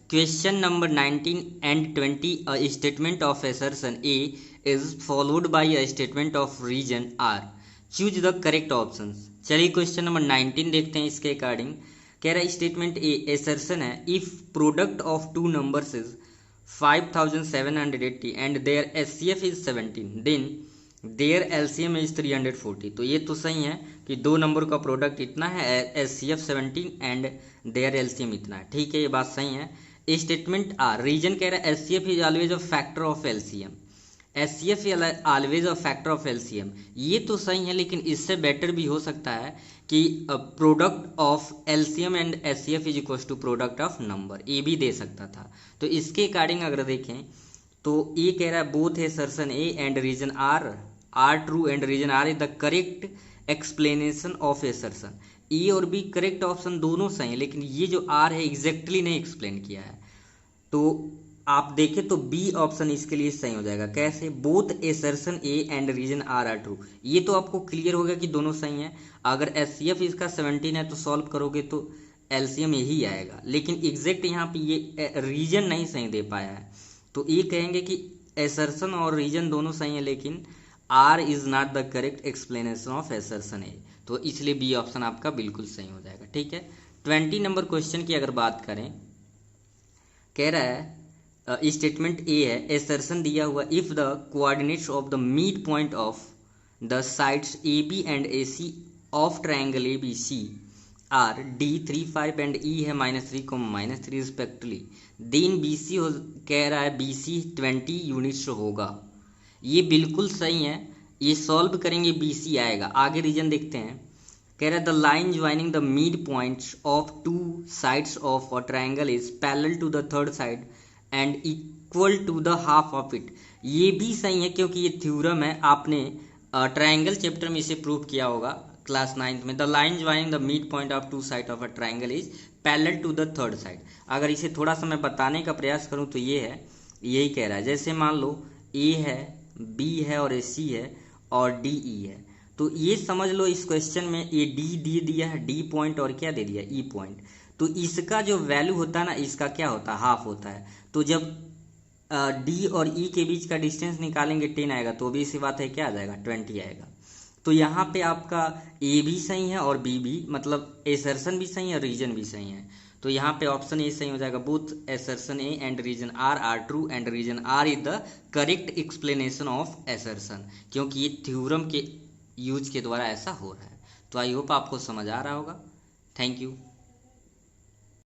question number 19 and 20 a statement of assertion A is followed by a statement of reason R, choose the correct option. चलिए क्वेश्चन नंबर 19 देखते हैं इसके अकॉर्डिंग। कह रहा है स्टेटमेंट ए एसर्शन है, if product of two numbers is 5780 and their HCF is 17 then their LCM is 340। तो ये तो सही है कि दो नंबर का प्रोडक्ट इतना है, एचसीएफ 17 एंड देयर एलसीएम इतना है। ठीक है, ये बात सही है। स्टेटमेंट आर रीजन कह रहा है HCF is always a factor of LCM, HCF always a factor of LCM. ये तो सही है, लेकिन इससे बेटर भी हो सकता है कि product of LCM and HCF is equal to product of number, ये भी दे सकता था। तो इसके अकॉर्डिंग अगर देखें तो ये कह रहा है both assertion A and reason are true and reason are is the correct explanation of assertion. A और बी करेक्ट ऑप्शन दोनों सही है, लेकिन ये जो आर है एग्जैक्टली नहीं एक्सप्लेन किया है। तो आप देखें तो बी ऑप्शन इसके लिए सही हो जाएगा। कैसे? Both assertion A and reason are true. ये तो आपको क्लियर हो गया कि दोनों सही है। अगर एचसीएफ इसका 17 है तो सॉल्व करोगे तो एलसीएम यही आएगा, लेकिन एग्जैक्ट यहाँ पे ये रीजन नहीं सही दे पाया है। तो ये कहेंगे कि एसर्शन और रीजन दोनों सही है, लेकिन R is not the correct explanation of assertion A. तो इसलिए बी ऑप्शन आपका बिल्कुल सही हो जाएगा। ठीक है, 20 नंबर क्वेश्चन की अगर बात करें, कह रहा है स्टेटमेंट ए है, एसर्शन दिया हुआ if the coordinates of the mid point of the sides A B and A C of triangle A B C are D 3 5 and E है -3, -3 रिस्पेक्टली, देन बी सी कह रहा है बी सी 20 यूनिट्स होगा। ये बिल्कुल सही है, ये सॉल्व करेंगे बी सी आएगा। आगे रीजन देखते हैं। कह रहा है the line joining the mid points of two sides of a triangle is parallel to the third side and equal to the half of it. ये भी सही है क्योंकि ये थ्योरम है, आपने ट्राइंगल चैप्टर में इसे प्रूव किया होगा क्लास 9th में। The line joining the mid point of two side of a triangle is parallel to the third side. अगर इसे थोड़ा सा मैं बताने का प्रयास करूं तो ये है, यही कह रहा है। जैसे मान लो ए है, बी है और ए सी है और डी ई है, तो ये समझ लो इस क्वेश्चन में ए डी दिया है, डी पॉइंट और क्या दे दिया, ई पॉइंट। तो इसका जो वैल्यू होता है ना, इसका क्या होता है, हाफ होता है। तो जब डी और ई के बीच का डिस्टेंस निकालेंगे 10 आएगा, तो भी इसी बात है क्या आ जाएगा, 20 आएगा। तो यहाँ पे आपका ए भी सही है और बी भी, मतलब एसर्शन भी सही है, रीजन भी सही है। तो यहाँ पे ऑप्शन ए सही हो जाएगा। Both assertion A and reason are true and reason are is the correct explanation of assertion, क्योंकि ये थ्योरम के यूज के द्वारा ऐसा हो रहा है। तो आई होप आपको समझ आ रहा होगा। Thank you.